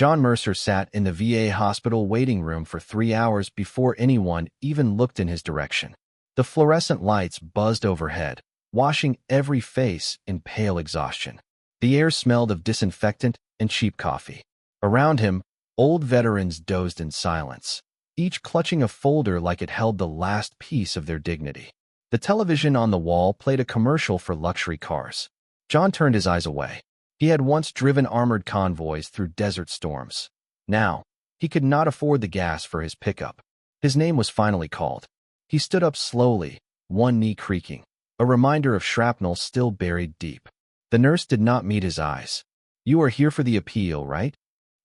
John Mercer sat in the VA hospital waiting room for 3 hours before anyone even looked in his direction. The fluorescent lights buzzed overhead, washing every face in pale exhaustion. The air smelled of disinfectant and cheap coffee. Around him, old veterans dozed in silence, each clutching a folder like it held the last piece of their dignity. The television on the wall played a commercial for luxury cars. John turned his eyes away. He had once driven armored convoys through desert storms. Now, he could not afford the gas for his pickup. His name was finally called. He stood up slowly, one knee creaking, a reminder of shrapnel still buried deep. The nurse did not meet his eyes. "You are here for the appeal, right?"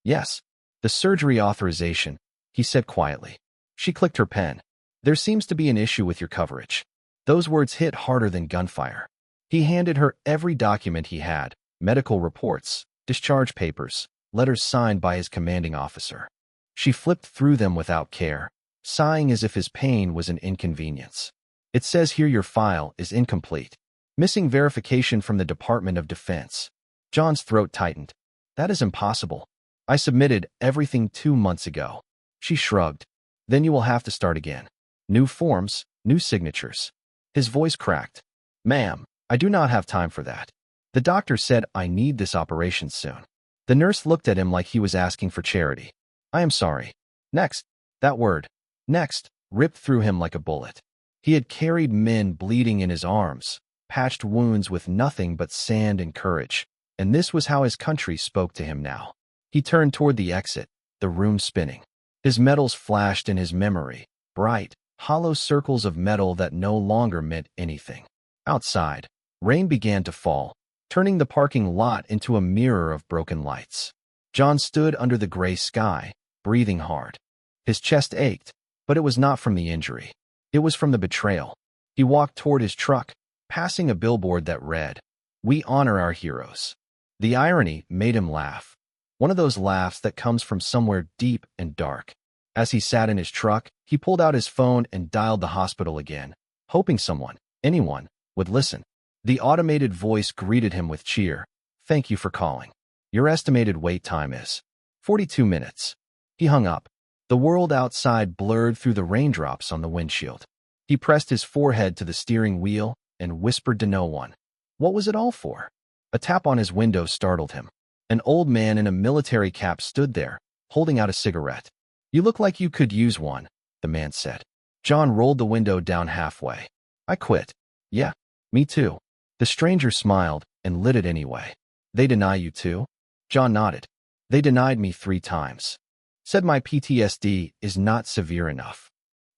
"Yes. The surgery authorization," he said quietly. She clicked her pen. "There seems to be an issue with your coverage." Those words hit harder than gunfire. He handed her every document he had: medical reports, discharge papers, letters signed by his commanding officer. She flipped through them without care, sighing as if his pain was an inconvenience. "It says here your file is incomplete. Missing verification from the Department of Defense." John's throat tightened. "That is impossible. I submitted everything 2 months ago." She shrugged. "Then you will have to start again. New forms, new signatures." His voice cracked. "Ma'am, I do not have time for that. The doctor said I need this operation soon." The nurse looked at him like he was asking for charity. "I am sorry." Next. That word, next, ripped through him like a bullet. He had carried men bleeding in his arms, patched wounds with nothing but sand and courage, and this was how his country spoke to him now. He turned toward the exit, the room spinning. His medals flashed in his memory, bright, hollow circles of metal that no longer meant anything. Outside, rain began to fall, turning the parking lot into a mirror of broken lights. John stood under the gray sky, breathing hard. His chest ached, but it was not from the injury. It was from the betrayal. He walked toward his truck, passing a billboard that read, "We honor our heroes." The irony made him laugh. One of those laughs that comes from somewhere deep and dark. As he sat in his truck, he pulled out his phone and dialed the hospital again, hoping someone, anyone, would listen. The automated voice greeted him with cheer. "Thank you for calling. Your estimated wait time is 42 minutes. He hung up. The world outside blurred through the raindrops on the windshield. He pressed his forehead to the steering wheel and whispered to no one. What was it all for? A tap on his window startled him. An old man in a military cap stood there, holding out a cigarette. "You look like you could use one," the man said. John rolled the window down halfway. "I quit." "Yeah, me too." The stranger smiled and lit it anyway. "They deny you too?" John nodded. "They denied me 3 times. Said my PTSD is not severe enough.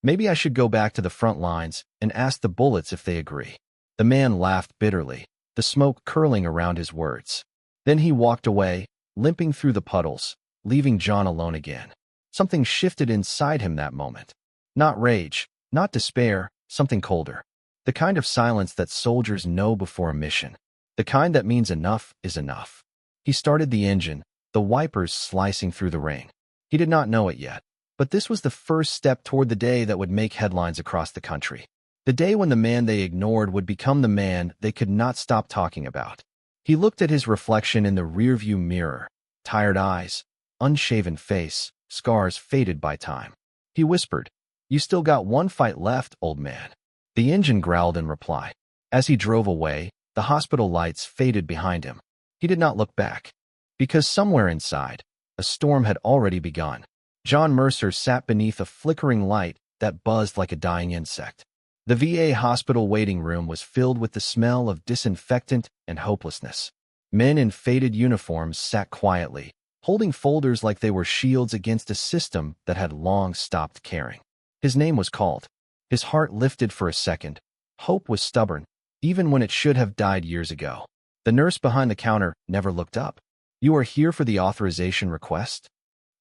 Maybe I should go back to the front lines and ask the bullets if they agree." The man laughed bitterly, the smoke curling around his words. Then he walked away, limping through the puddles, leaving John alone again. Something shifted inside him that moment. Not rage, not despair, something colder. The kind of silence that soldiers know before a mission. The kind that means enough is enough. He started the engine, the wipers slicing through the rain. He did not know it yet, but this was the first step toward the day that would make headlines across the country. The day when the man they ignored would become the man they could not stop talking about. He looked at his reflection in the rearview mirror. Tired eyes, unshaven face, scars faded by time. He whispered, "You still got one fight left, old man." The engine growled in reply. As he drove away, the hospital lights faded behind him. He did not look back, because somewhere inside, a storm had already begun. John Mercer sat beneath a flickering light that buzzed like a dying insect. The VA hospital waiting room was filled with the smell of disinfectant and hopelessness. Men in faded uniforms sat quietly, holding folders like they were shields against a system that had long stopped caring. His name was called. His heart lifted for a second. Hope was stubborn, even when it should have died years ago. The nurse behind the counter never looked up. "You are here for the authorization request?"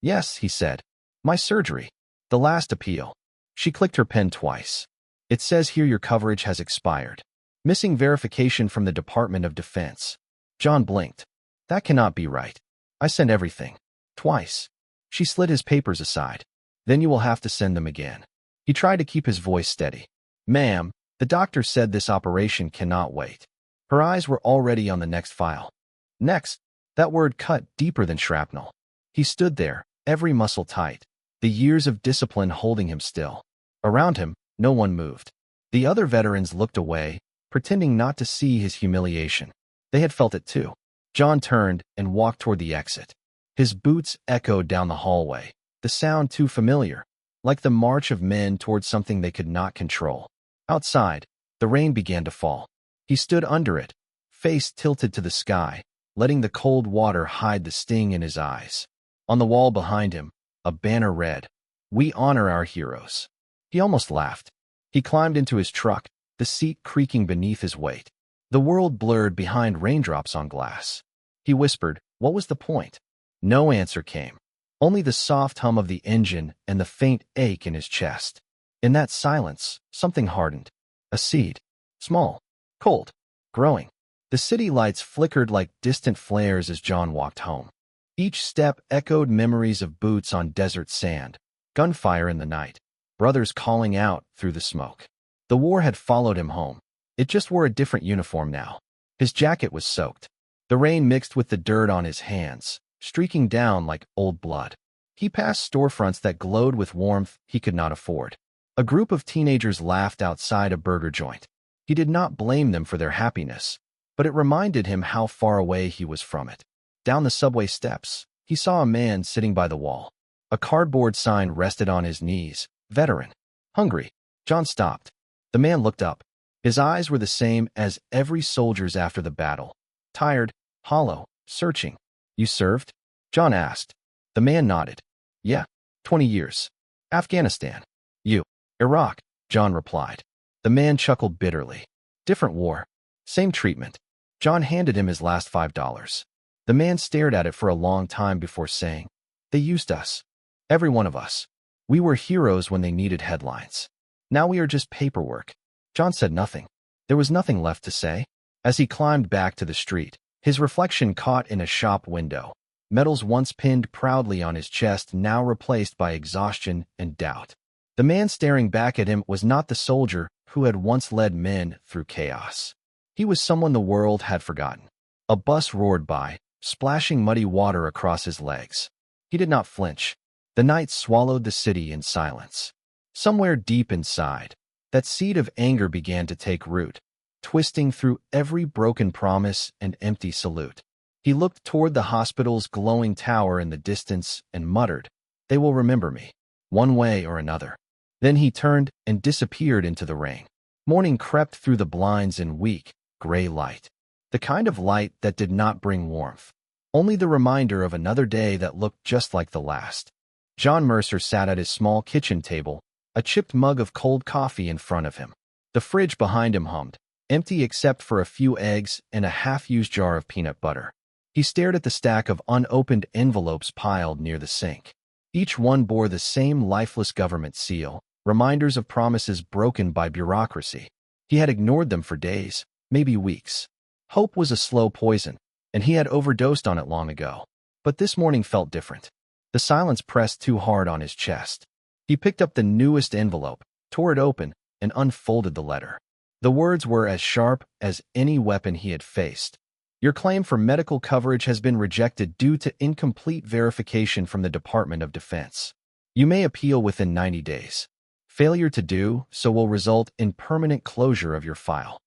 "Yes," he said. "My surgery. The last appeal." She clicked her pen twice. "It says here your coverage has expired. Missing verification from the Department of Defense." John blinked. "That cannot be right. I sent everything. Twice." She slid his papers aside. "Then you will have to send them again." He tried to keep his voice steady. "Ma'am, the doctor said this operation cannot wait." Her eyes were already on the next file. Next, that word cut deeper than shrapnel. He stood there, every muscle tight, the years of discipline holding him still. Around him, no one moved. The other veterans looked away, pretending not to see his humiliation. They had felt it too. John turned and walked toward the exit. His boots echoed down the hallway, the sound too familiar, like the march of men toward something they could not control. Outside, the rain began to fall. He stood under it, face tilted to the sky, letting the cold water hide the sting in his eyes. On the wall behind him, a banner read, "We honor our heroes." He almost laughed. He climbed into his truck, the seat creaking beneath his weight. The world blurred behind raindrops on glass. He whispered, "What was the point?" No answer came. Only the soft hum of the engine and the faint ache in his chest. In that silence, something hardened. A seed. Small. Cold. Growing. The city lights flickered like distant flares as John walked home. Each step echoed memories of boots on desert sand, gunfire in the night, brothers calling out through the smoke. The war had followed him home. It just wore a different uniform now. His jacket was soaked. The rain mixed with the dirt on his hands, streaking down like old blood. He passed storefronts that glowed with warmth he could not afford. A group of teenagers laughed outside a burger joint. He did not blame them for their happiness, but it reminded him how far away he was from it. Down the subway steps, he saw a man sitting by the wall. A cardboard sign rested on his knees. Veteran. Hungry. John stopped. The man looked up. His eyes were the same as every soldier's after the battle. Tired, hollow, searching. "You served?" John asked. The man nodded. "Yeah, 20 years. Afghanistan." "You?" "Iraq," John replied. The man chuckled bitterly. "Different war. Same treatment." John handed him his last $5. The man stared at it for a long time before saying, "They used us. Every one of us. We were heroes when they needed headlines. Now we are just paperwork." John said nothing. There was nothing left to say. As he climbed back to the street, his reflection caught in a shop window. Medals once pinned proudly on his chest now replaced by exhaustion and doubt. The man staring back at him was not the soldier who had once led men through chaos. He was someone the world had forgotten. A bus roared by, splashing muddy water across his legs. He did not flinch. The night swallowed the city in silence. Somewhere deep inside, that seed of anger began to take root, twisting through every broken promise and empty salute. He looked toward the hospital's glowing tower in the distance and muttered, "They will remember me, one way or another." Then he turned and disappeared into the rain. Morning crept through the blinds in weak, gray light. The kind of light that did not bring warmth. Only the reminder of another day that looked just like the last. John Mercer sat at his small kitchen table, a chipped mug of cold coffee in front of him. The fridge behind him hummed, empty except for a few eggs and a half-used jar of peanut butter. He stared at the stack of unopened envelopes piled near the sink. Each one bore the same lifeless government seal, reminders of promises broken by bureaucracy. He had ignored them for days, maybe weeks. Hope was a slow poison, and he had overdosed on it long ago. But this morning felt different. The silence pressed too hard on his chest. He picked up the newest envelope, tore it open, and unfolded the letter. The words were as sharp as any weapon he had faced. "Your claim for medical coverage has been rejected due to incomplete verification from the Department of Defense. You may appeal within 90 days. Failure to do so will result in permanent closure of your file."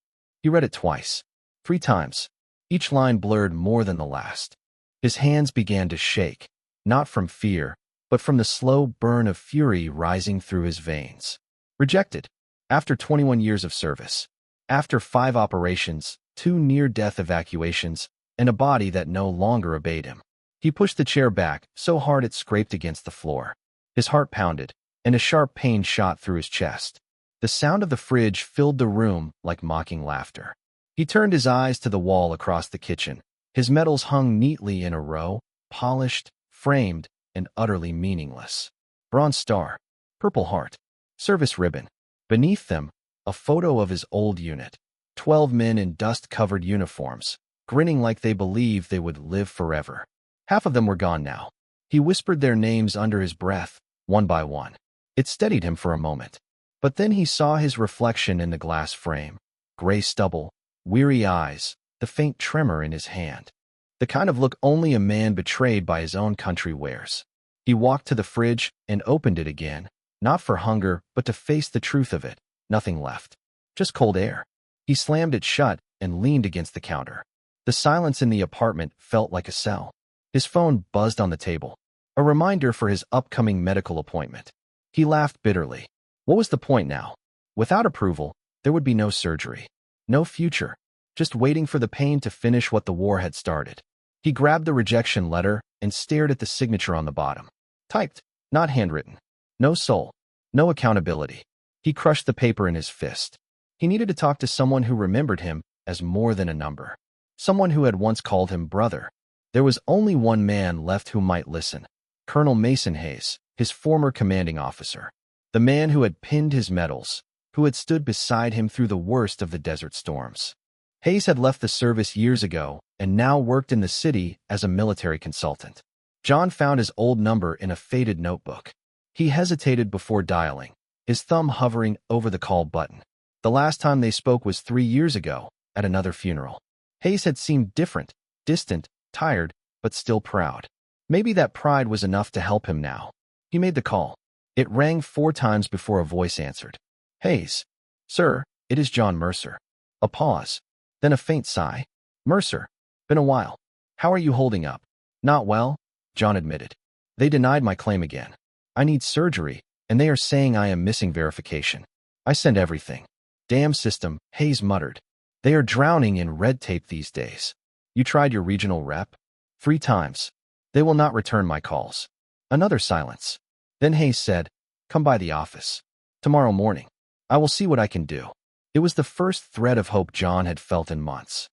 He read it twice, 3 times. Each line blurred more than the last. His hands began to shake, not from fear, but from the slow burn of fury rising through his veins. Rejected. After 21 years of service. After 5 operations, 2 near-death evacuations, and a body that no longer obeyed him. He pushed the chair back so hard it scraped against the floor. His heart pounded, and a sharp pain shot through his chest. The sound of the fridge filled the room like mocking laughter. He turned his eyes to the wall across the kitchen. His medals hung neatly in a row, polished, framed, and utterly meaningless. Bronze Star, Purple Heart, Service Ribbon. Beneath them, a photo of his old unit. 12 men in dust-covered uniforms, grinning like they believed they would live forever. Half of them were gone now. He whispered their names under his breath, one by one. It steadied him for a moment. But then he saw his reflection in the glass frame. Gray stubble, weary eyes, the faint tremor in his hand. the kind of look only a man betrayed by his own country wears. He walked to the fridge and opened it again, not for hunger, but to face the truth of it. Nothing left. Just cold air. He slammed it shut and leaned against the counter. The silence in the apartment felt like a cell. His phone buzzed on the table, a reminder for his upcoming medical appointment. He laughed bitterly. What was the point now? Without approval, there would be no surgery, no future, just waiting for the pain to finish what the war had started. He grabbed the rejection letter and stared at the signature on the bottom. Typed, not handwritten. No soul, no accountability. He crushed the paper in his fist. He needed to talk to someone who remembered him as more than a number. Someone who had once called him brother. There was only one man left who might listen. Colonel Mason Hayes, his former commanding officer. The man who had pinned his medals, who had stood beside him through the worst of the desert storms. Hayes had left the service years ago and now worked in the city as a military consultant. John found his old number in a faded notebook. He hesitated before dialing, his thumb hovering over the call button. The last time they spoke was 3 years ago, at another funeral. Hayes had seemed different, distant, tired, but still proud. Maybe that pride was enough to help him now. He made the call. It rang 4 times before a voice answered. Hayes. Sir, it is John Mercer. A pause. Then a faint sigh. Mercer. Been a while. How are you holding up? Not well, John admitted. They denied my claim again. I need surgery, and they are saying I am missing verification. I sent everything. Damn system, Hayes muttered. They are drowning in red tape these days. You tried your regional rep? 3 times. They will not return my calls. Another silence. Then Hayes said, come by the office. Tomorrow morning. I will see what I can do. It was the first thread of hope John had felt in months.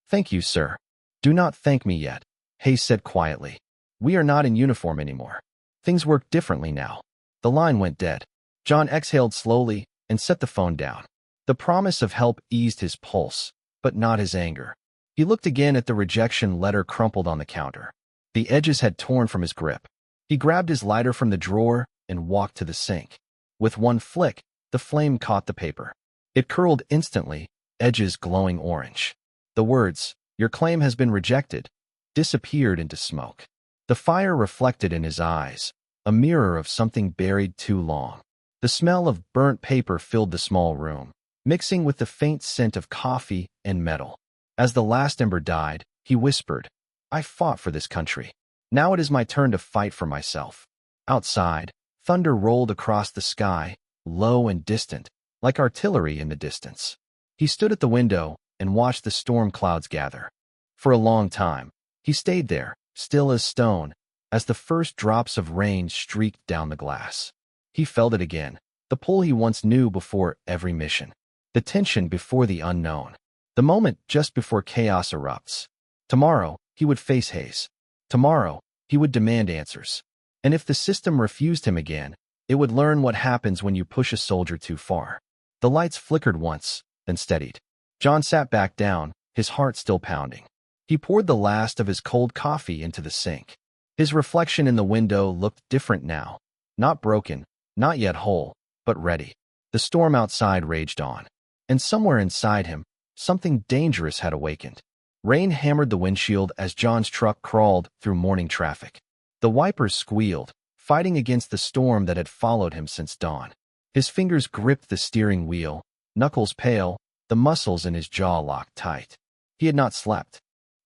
Thank you, sir. Do not thank me yet, Hayes said quietly. We are not in uniform anymore. Things work differently now. The line went dead. John exhaled slowly and set the phone down. The promise of help eased his pulse, but not his anger. He looked again at the rejection letter crumpled on the counter. The edges had torn from his grip. He grabbed his lighter from the drawer and walked to the sink. With one flick, the flame caught the paper. It curled instantly, edges glowing orange. The words, "Your claim has been rejected," disappeared into smoke. The fire reflected in his eyes, a mirror of something buried too long. The smell of burnt paper filled the small room, mixing with the faint scent of coffee and metal. As the last ember died, he whispered, I fought for this country. Now it is my turn to fight for myself. Outside, thunder rolled across the sky, low and distant, like artillery in the distance. He stood at the window and watched the storm clouds gather. For a long time, he stayed there, still as stone, as the first drops of rain streaked down the glass. He felt it again, the pull he once knew before every mission. The tension before the unknown. The moment just before chaos erupts. Tomorrow, he would face Hayes. Tomorrow, he would demand answers. And if the system refused him again, it would learn what happens when you push a soldier too far. The lights flickered once, then steadied. John sat back down, his heart still pounding. He poured the last of his cold coffee into the sink. His reflection in the window looked different now. Not broken, not yet whole, but ready. The storm outside raged on. And somewhere inside him, something dangerous had awakened. Rain hammered the windshield as John's truck crawled through morning traffic. The wipers squealed, fighting against the storm that had followed him since dawn. His fingers gripped the steering wheel, knuckles pale, the muscles in his jaw locked tight. He had not slept.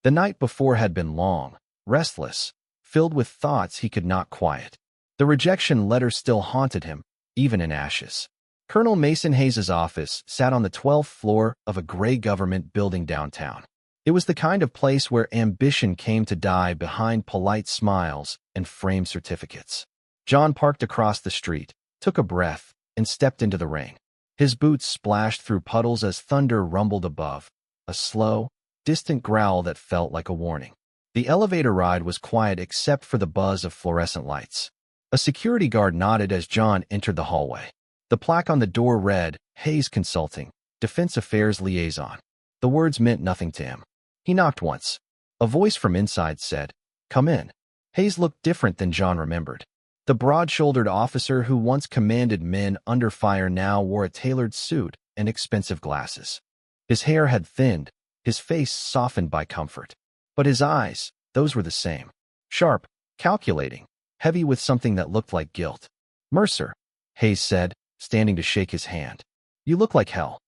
The night before had been long, restless, filled with thoughts he could not quiet. The rejection letter still haunted him, even in ashes. Colonel Mason Hayes' office sat on the 12th floor of a gray government building downtown. It was the kind of place where ambition came to die behind polite smiles and framed certificates. John parked across the street, took a breath, and stepped into the rain. His boots splashed through puddles as thunder rumbled above, a slow, distant growl that felt like a warning. The elevator ride was quiet except for the buzz of fluorescent lights. A security guard nodded as John entered the hallway. The plaque on the door read, Hayes Consulting, Defense Affairs Liaison. The words meant nothing to him. He knocked once. A voice from inside said, Come in. Hayes looked different than John remembered. The broad-shouldered officer who once commanded men under fire now wore a tailored suit and expensive glasses. His hair had thinned, his face softened by comfort. But his eyes, those were the same. Sharp, calculating, heavy with something that looked like guilt. "Mercer," Hayes said, standing to shake his hand. "You look like hell."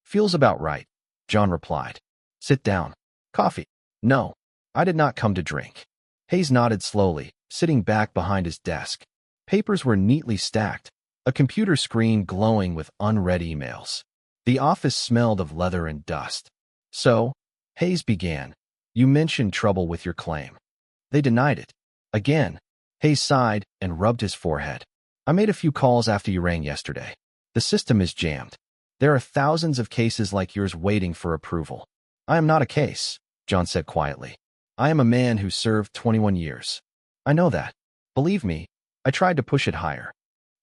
"Feels about right," John replied. "Sit down." "Coffee?" "No, I did not come to drink." Hayes nodded slowly, sitting back behind his desk. Papers were neatly stacked, a computer screen glowing with unread emails. The office smelled of leather and dust. "So," Hayes began, "you mentioned trouble with your claim." "They denied it." Again, Hayes sighed and rubbed his forehead. "I made a few calls after you rang yesterday. The system is jammed. There are thousands of cases like yours waiting for approval." "I am not a case," John said quietly. "I am a man who served 21 years. I know that. Believe me, I tried to push it higher."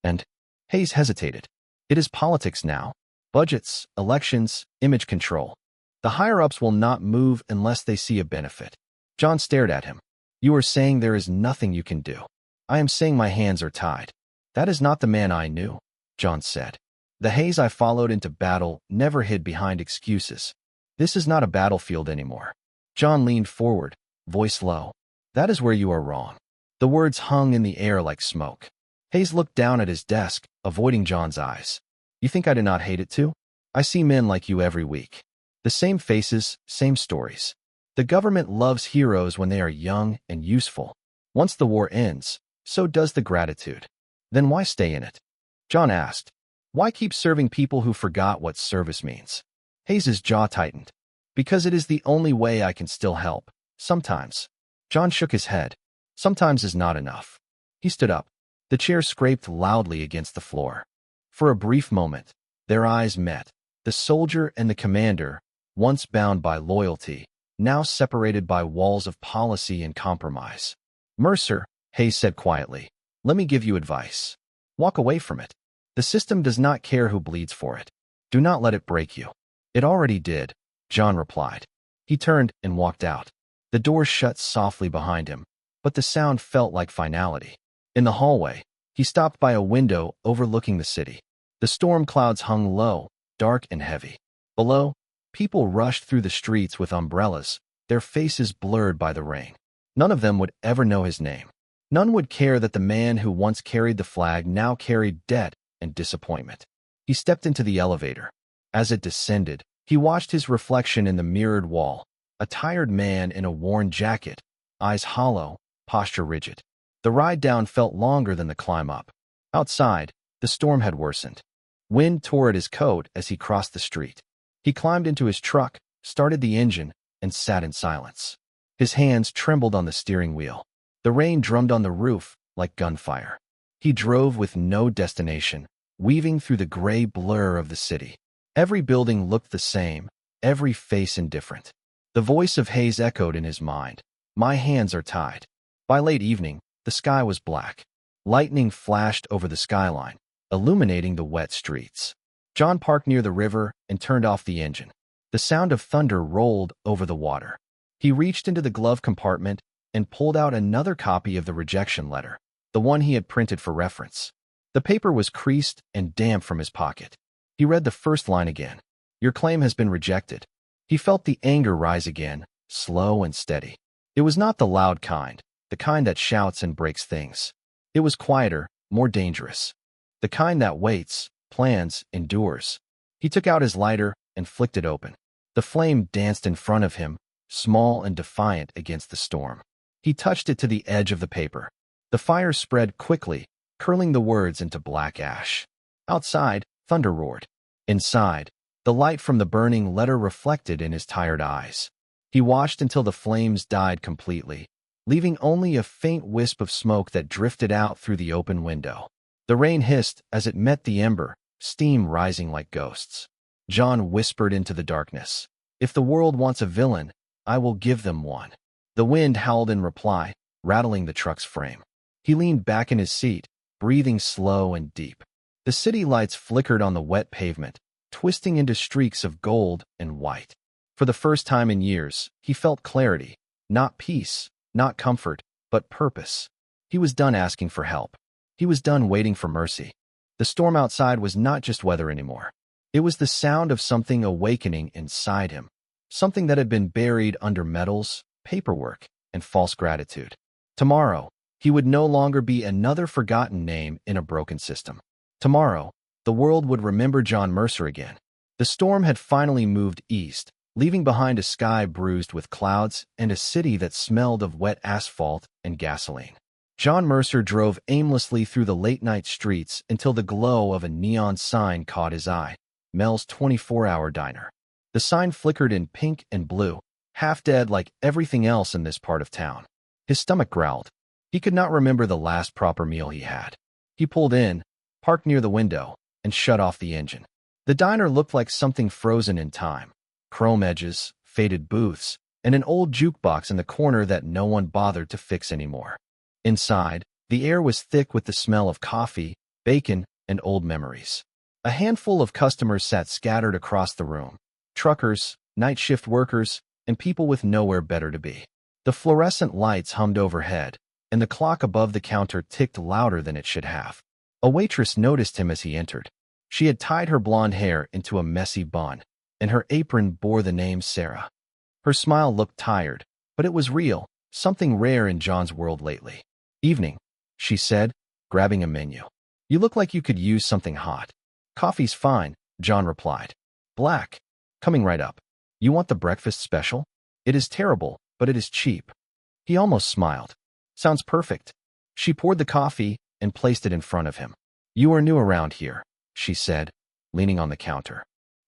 And Hayes hesitated. "It is politics now. Budgets, elections, image control. The higher-ups will not move unless they see a benefit." John stared at him. "You are saying there is nothing you can do." "I am saying my hands are tied." "That is not the man I knew," John said. "The Hayes I followed into battle never hid behind excuses. This is not a battlefield anymore." John leaned forward, voice low. "That is where you are wrong." The words hung in the air like smoke. Hayes looked down at his desk, avoiding John's eyes. "You think I did not hate it too? I see men like you every week. The same faces, same stories. The government loves heroes when they are young and useful. Once the war ends, so does the gratitude. Then why stay in it?" John asked. "Why keep serving people who forgot what service means?" Hayes's jaw tightened. "Because it is the only way I can still help. Sometimes." John shook his head. "Sometimes is not enough." He stood up. The chair scraped loudly against the floor. For a brief moment, their eyes met. The soldier and the commander, once bound by loyalty, now separated by walls of policy and compromise. "Mercer," Hayes said quietly, "let me give you advice. Walk away from it. The system does not care who bleeds for it. Do not let it break you." "It already did," John replied. He turned and walked out. The door shut softly behind him, but the sound felt like finality. In the hallway, he stopped by a window overlooking the city. The storm clouds hung low, dark and heavy. Below, people rushed through the streets with umbrellas, their faces blurred by the rain. None of them would ever know his name. None would care that the man who once carried the flag now carried debt and disappointment. He stepped into the elevator. As it descended, he watched his reflection in the mirrored wall, a tired man in a worn jacket, eyes hollow, posture rigid. The ride down felt longer than the climb up. Outside, the storm had worsened. Wind tore at his coat as he crossed the street. He climbed into his truck, started the engine, and sat in silence. His hands trembled on the steering wheel. The rain drummed on the roof like gunfire. He drove with no destination, weaving through the gray blur of the city. Every building looked the same, every face indifferent. The voice of Hayes echoed in his mind. "My hands are tied." By late evening, the sky was black. Lightning flashed over the skyline, illuminating the wet streets. John parked near the river and turned off the engine. The sound of thunder rolled over the water. He reached into the glove compartment and pulled out another copy of the rejection letter, the one he had printed for reference. The paper was creased and damp from his pocket. He read the first line again. "Your claim has been rejected." He felt the anger rise again, slow and steady. It was not the loud kind, the kind that shouts and breaks things. It was quieter, more dangerous. The kind that waits, plans, endures. He took out his lighter and flicked it open. The flame danced in front of him, small and defiant against the storm. He touched it to the edge of the paper. The fire spread quickly, curling the words into black ash. Outside, thunder roared. Inside, the light from the burning letter reflected in his tired eyes. He watched until the flames died completely, leaving only a faint wisp of smoke that drifted out through the open window. The rain hissed as it met the ember, steam rising like ghosts. John whispered into the darkness, "If the world wants a villain, I will give them one." The wind howled in reply, rattling the truck's frame. He leaned back in his seat, breathing slow and deep. The city lights flickered on the wet pavement, twisting into streaks of gold and white. For the first time in years, he felt clarity, not peace, not comfort, but purpose. He was done asking for help. He was done waiting for mercy. The storm outside was not just weather anymore. It was the sound of something awakening inside him, something that had been buried under metals, paperwork, and false gratitude. Tomorrow, he would no longer be another forgotten name in a broken system. Tomorrow, the world would remember John Mercer again. The storm had finally moved east, leaving behind a sky bruised with clouds and a city that smelled of wet asphalt and gasoline. John Mercer drove aimlessly through the late-night streets until the glow of a neon sign caught his eye. Mel's 24-hour diner. The sign flickered in pink and blue, half dead like everything else in this part of town. His stomach growled. He could not remember the last proper meal he had. He pulled in, parked near the window, and shut off the engine. The diner looked like something frozen in time. Chrome edges, faded booths, and an old jukebox in the corner that no one bothered to fix anymore. Inside, the air was thick with the smell of coffee, bacon, and old memories. A handful of customers sat scattered across the room. Truckers, night shift workers, and people with nowhere better to be. The fluorescent lights hummed overhead, and the clock above the counter ticked louder than it should have. A waitress noticed him as he entered. She had tied her blonde hair into a messy bun, and her apron bore the name Sarah. Her smile looked tired, but it was real, something rare in John's world lately. "Evening," she said, grabbing a menu. "You look like you could use something hot." "Coffee's fine," John replied. "Black. Coming right up. You want the breakfast special? It is terrible, but it is cheap." He almost smiled. "Sounds perfect." She poured the coffee and placed it in front of him. "You are new around here," she said, leaning on the counter.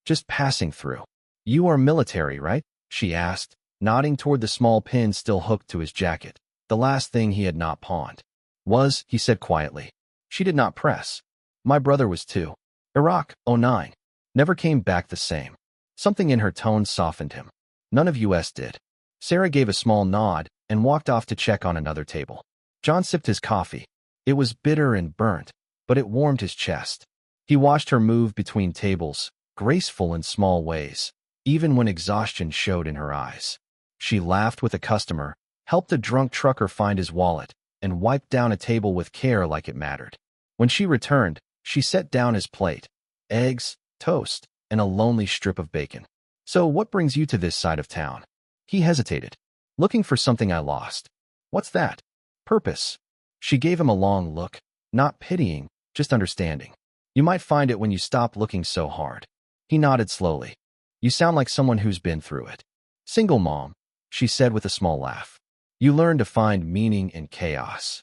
"Just passing through." "You are military, right?" she asked, nodding toward the small pin still hooked to his jacket, the last thing he had not pawned. "Was," he said quietly. She did not press. "My brother was too. Iraq, '09. Never came back the same." Something in her tone softened him. "None of us did." Sarah gave a small nod and walked off to check on another table. John sipped his coffee. It was bitter and burnt, but it warmed his chest. He watched her move between tables, graceful in small ways, even when exhaustion showed in her eyes. She laughed with a customer, helped a drunk trucker find his wallet, and wiped down a table with care like it mattered. When she returned, she set down his plate: eggs, toast, and a lonely strip of bacon. "So what brings you to this side of town?" He hesitated. "Looking for something I lost." "What's that?" "Purpose." She gave him a long look, not pitying, just understanding. "You might find it when you stop looking so hard." He nodded slowly. "You sound like someone who's been through it." "Single mom," she said with a small laugh. "You learn to find meaning in chaos."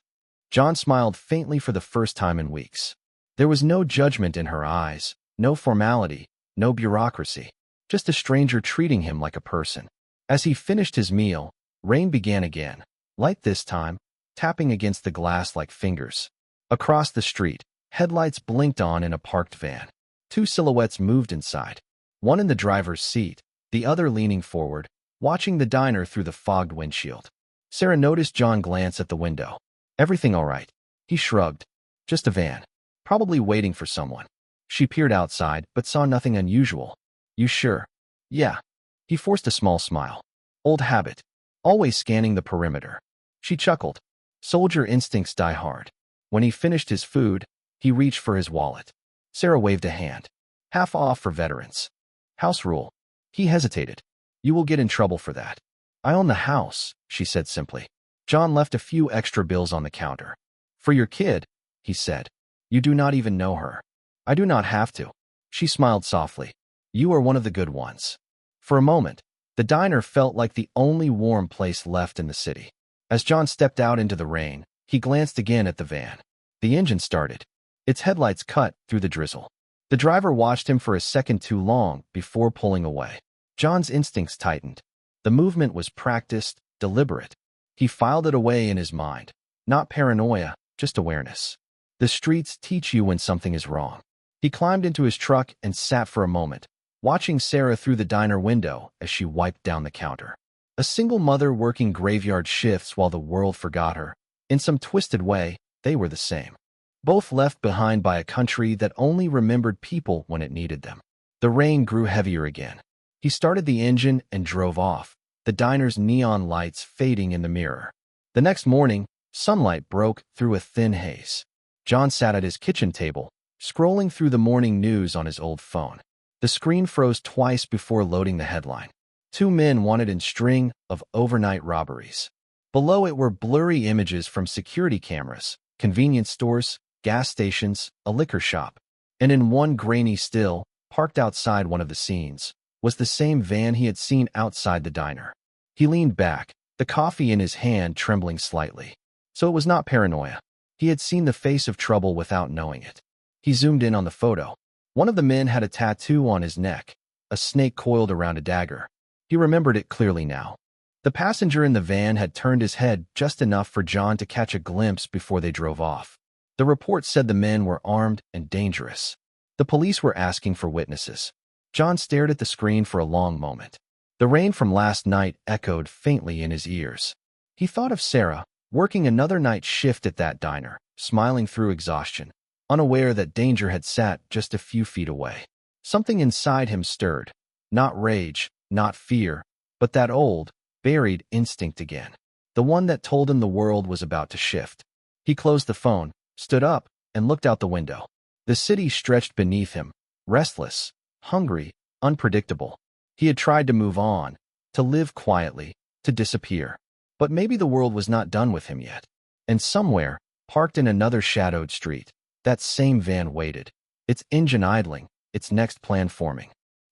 John smiled faintly for the first time in weeks. There was no judgment in her eyes, no formality, no bureaucracy, just a stranger treating him like a person. As he finished his meal, rain began again, light this time, tapping against the glass like fingers. Across the street, headlights blinked on in a parked van. Two silhouettes moved inside, one in the driver's seat, the other leaning forward, watching the diner through the fogged windshield. Sarah noticed John glance at the window. "Everything all right?" He shrugged. "Just a van. Probably waiting for someone." She peered outside, but saw nothing unusual. "You sure?" "Yeah." He forced a small smile. "Old habit. Always scanning the perimeter." She chuckled. Soldier instincts die hard. When he finished his food, he reached for his wallet. Sarah waved a hand. "Half off for veterans." "House rule." He hesitated. "You will get in trouble for that." "I own the house," she said simply. John left a few extra bills on the counter. "For your kid," he said. "You do not even know her." "I do not have to." She smiled softly. "You are one of the good ones." For a moment, the diner felt like the only warm place left in the city. As John stepped out into the rain, he glanced again at the van. The engine started. Its headlights cut through the drizzle. The driver watched him for a second too long before pulling away. John's instincts tightened. The movement was practiced, deliberate. He filed it away in his mind. Not paranoia, just awareness. The streets teach you when something is wrong. He climbed into his truck and sat for a moment, watching Sarah through the diner window as she wiped down the counter. A single mother working graveyard shifts while the world forgot her. In some twisted way, they were the same. Both left behind by a country that only remembered people when it needed them. The rain grew heavier again. He started the engine and drove off, the diner's neon lights fading in the mirror. The next morning, sunlight broke through a thin haze. John sat at his kitchen table, scrolling through the morning news on his old phone. The screen froze twice before loading the headline. Two men wanted in string of overnight robberies. Below it were blurry images from security cameras, convenience stores, gas stations, a liquor shop. And in one grainy still, parked outside one of the scenes, was the same van he had seen outside the diner. He leaned back, the coffee in his hand trembling slightly. So it was not paranoia. He had seen the face of trouble without knowing it. He zoomed in on the photo. One of the men had a tattoo on his neck, a snake coiled around a dagger. He remembered it clearly now. The passenger in the van had turned his head just enough for John to catch a glimpse before they drove off. The report said the men were armed and dangerous. The police were asking for witnesses. John stared at the screen for a long moment. The rain from last night echoed faintly in his ears. He thought of Sarah, working another night shift at that diner, smiling through exhaustion, unaware that danger had sat just a few feet away. Something inside him stirred. Not rage, not fear, but that old, buried instinct again. The one that told him the world was about to shift. He closed the phone, stood up, and looked out the window. The city stretched beneath him, restless, hungry, unpredictable. He had tried to move on, to live quietly, to disappear. But maybe the world was not done with him yet. And somewhere, parked in another shadowed street, that same van waited, its engine idling, its next plan forming.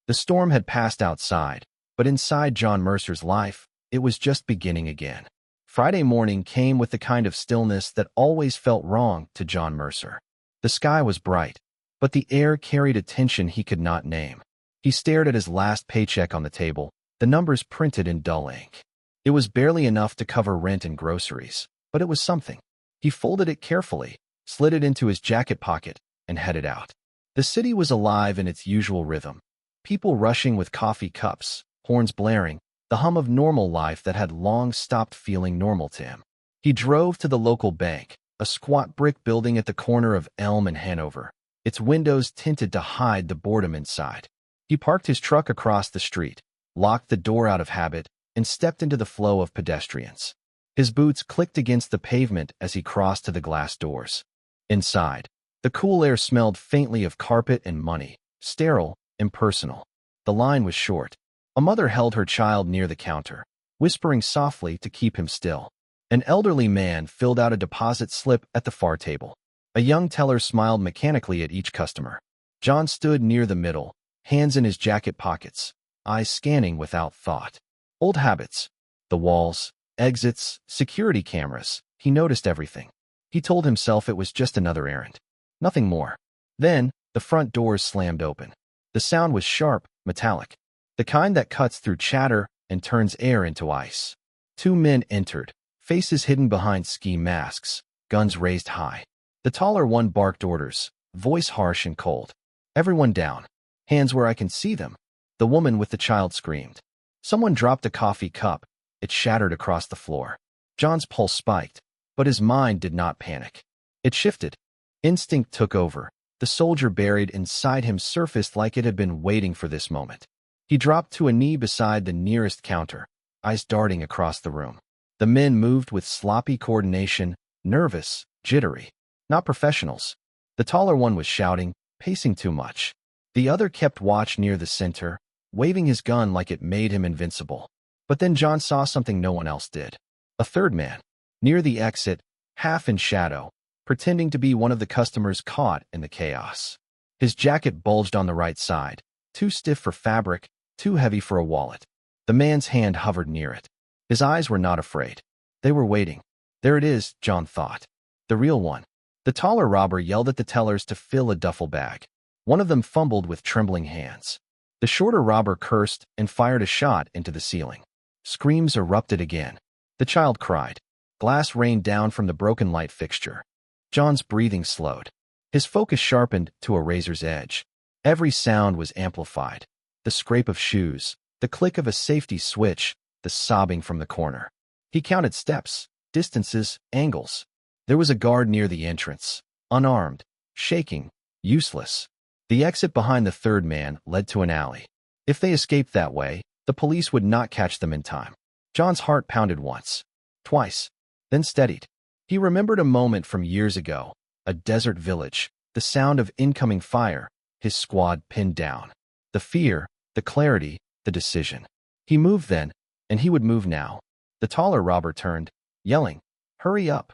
The storm had passed outside, but inside John Mercer's life, it was just beginning again. Friday morning came with the kind of stillness that always felt wrong to John Mercer. The sky was bright, but the air carried a tension he could not name. He stared at his last paycheck on the table, the numbers printed in dull ink. It was barely enough to cover rent and groceries, but it was something. He folded it carefully, slid it into his jacket pocket, and headed out. The city was alive in its usual rhythm. People rushing with coffee cups, horns blaring, the hum of normal life that had long stopped feeling normal to him. He drove to the local bank, a squat brick building at the corner of Elm and Hanover, its windows tinted to hide the boredom inside. He parked his truck across the street, locked the door out of habit, and stepped into the flow of pedestrians. His boots clicked against the pavement as he crossed to the glass doors. Inside, the cool air smelled faintly of carpet and money, sterile, impersonal. The line was short. A mother held her child near the counter, whispering softly to keep him still. An elderly man filled out a deposit slip at the far table. A young teller smiled mechanically at each customer. John stood near the middle, hands in his jacket pockets, eyes scanning without thought. Old habits. The walls, exits, security cameras. He noticed everything. He told himself it was just another errand. Nothing more. Then, the front doors slammed open. The sound was sharp, metallic. The kind that cuts through chatter and turns air into ice. Two men entered, faces hidden behind ski masks, guns raised high. The taller one barked orders, voice harsh and cold. Everyone down. Hands where I can see them. The woman with the child screamed. Someone dropped a coffee cup. It shattered across the floor. John's pulse spiked, but his mind did not panic. It shifted. Instinct took over. The soldier buried inside him surfaced like it had been waiting for this moment. He dropped to a knee beside the nearest counter, eyes darting across the room. The men moved with sloppy coordination, nervous, jittery. Not professionals. The taller one was shouting, pacing too much. The other kept watch near the center, waving his gun like it made him invincible. But then John saw something no one else did. A third man, near the exit, half in shadow, pretending to be one of the customers caught in the chaos. His jacket bulged on the right side, too stiff for fabric, too heavy for a wallet. The man's hand hovered near it. His eyes were not afraid. They were waiting. There it is, John thought. The real one. The taller robber yelled at the tellers to fill a duffel bag. One of them fumbled with trembling hands. The shorter robber cursed and fired a shot into the ceiling. Screams erupted again. The child cried. Glass rained down from the broken light fixture. John's breathing slowed. His focus sharpened to a razor's edge. Every sound was amplified. The scrape of shoes, the click of a safety switch, the sobbing from the corner. He counted steps, distances, angles. There was a guard near the entrance, unarmed, shaking, useless. The exit behind the third man led to an alley. If they escaped that way, the police would not catch them in time. John's heart pounded once, twice, then steadied. He remembered a moment from years ago, a desert village, the sound of incoming fire, his squad pinned down. The fear, the clarity, the decision. He moved then, and he would move now. The taller robber turned, yelling, "Hurry up!"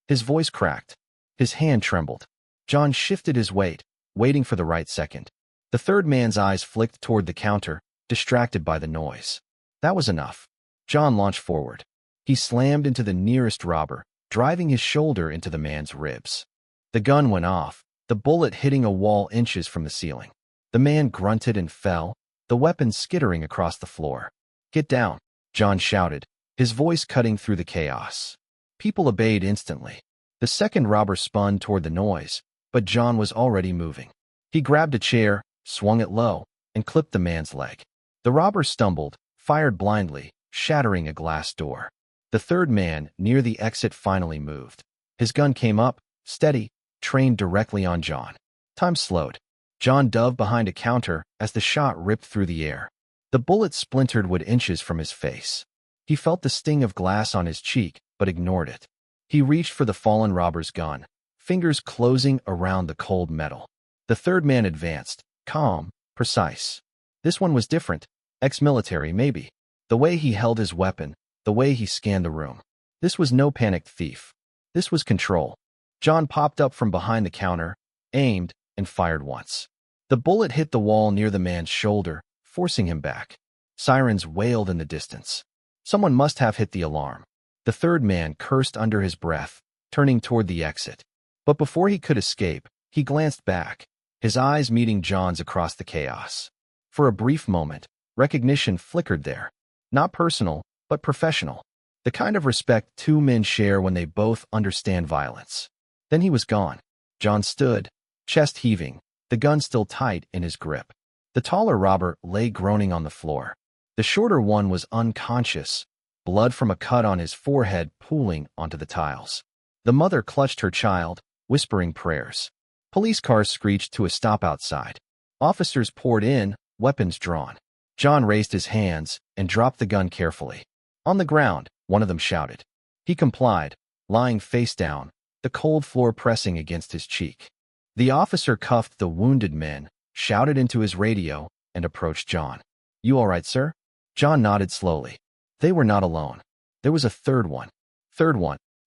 His voice cracked. His hand trembled. John shifted his weight, waiting for the right second. The third man's eyes flicked toward the counter, distracted by the noise. That was enough. John launched forward. He slammed into the nearest robber, driving his shoulder into the man's ribs. The gun went off, the bullet hitting a wall inches from the ceiling. The man grunted and fell, the weapon skittering across the floor. "Get down," John shouted, his voice cutting through the chaos. People obeyed instantly. The second robber spun toward the noise, but John was already moving. He grabbed a chair, swung it low, and clipped the man's leg. The robber stumbled, fired blindly, shattering a glass door. The third man, near the exit, finally moved. His gun came up, steady, trained directly on John. Time slowed. John dove behind a counter as the shot ripped through the air. The bullet splintered wood inches from his face. He felt the sting of glass on his cheek, but ignored it. He reached for the fallen robber's gun, fingers closing around the cold metal. The third man advanced, calm, precise. This one was different, ex-military maybe. The way he held his weapon, the way he scanned the room. This was no panicked thief. This was control. John popped up from behind the counter, aimed, and fired once. The bullet hit the wall near the man's shoulder, forcing him back. Sirens wailed in the distance. Someone must have hit the alarm. The third man cursed under his breath, turning toward the exit. But before he could escape, he glanced back, his eyes meeting John's across the chaos. For a brief moment, recognition flickered there. Not personal, but professional. The kind of respect two men share when they both understand violence. Then he was gone. John stood, chest heaving, the gun still tight in his grip. The taller robber lay groaning on the floor. The shorter one was unconscious, blood from a cut on his forehead pooling onto the tiles. The mother clutched her child, whispering prayers. Police cars screeched to a stop outside. Officers poured in, weapons drawn. John raised his hands and dropped the gun carefully. On the ground, one of them shouted. He complied, lying face down, the cold floor pressing against his cheek. The officer cuffed the wounded men, shouted into his radio, and approached John. "You all right, sir?" John nodded slowly. They were not alone. There was a third one.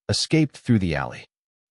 Escaped through the alley.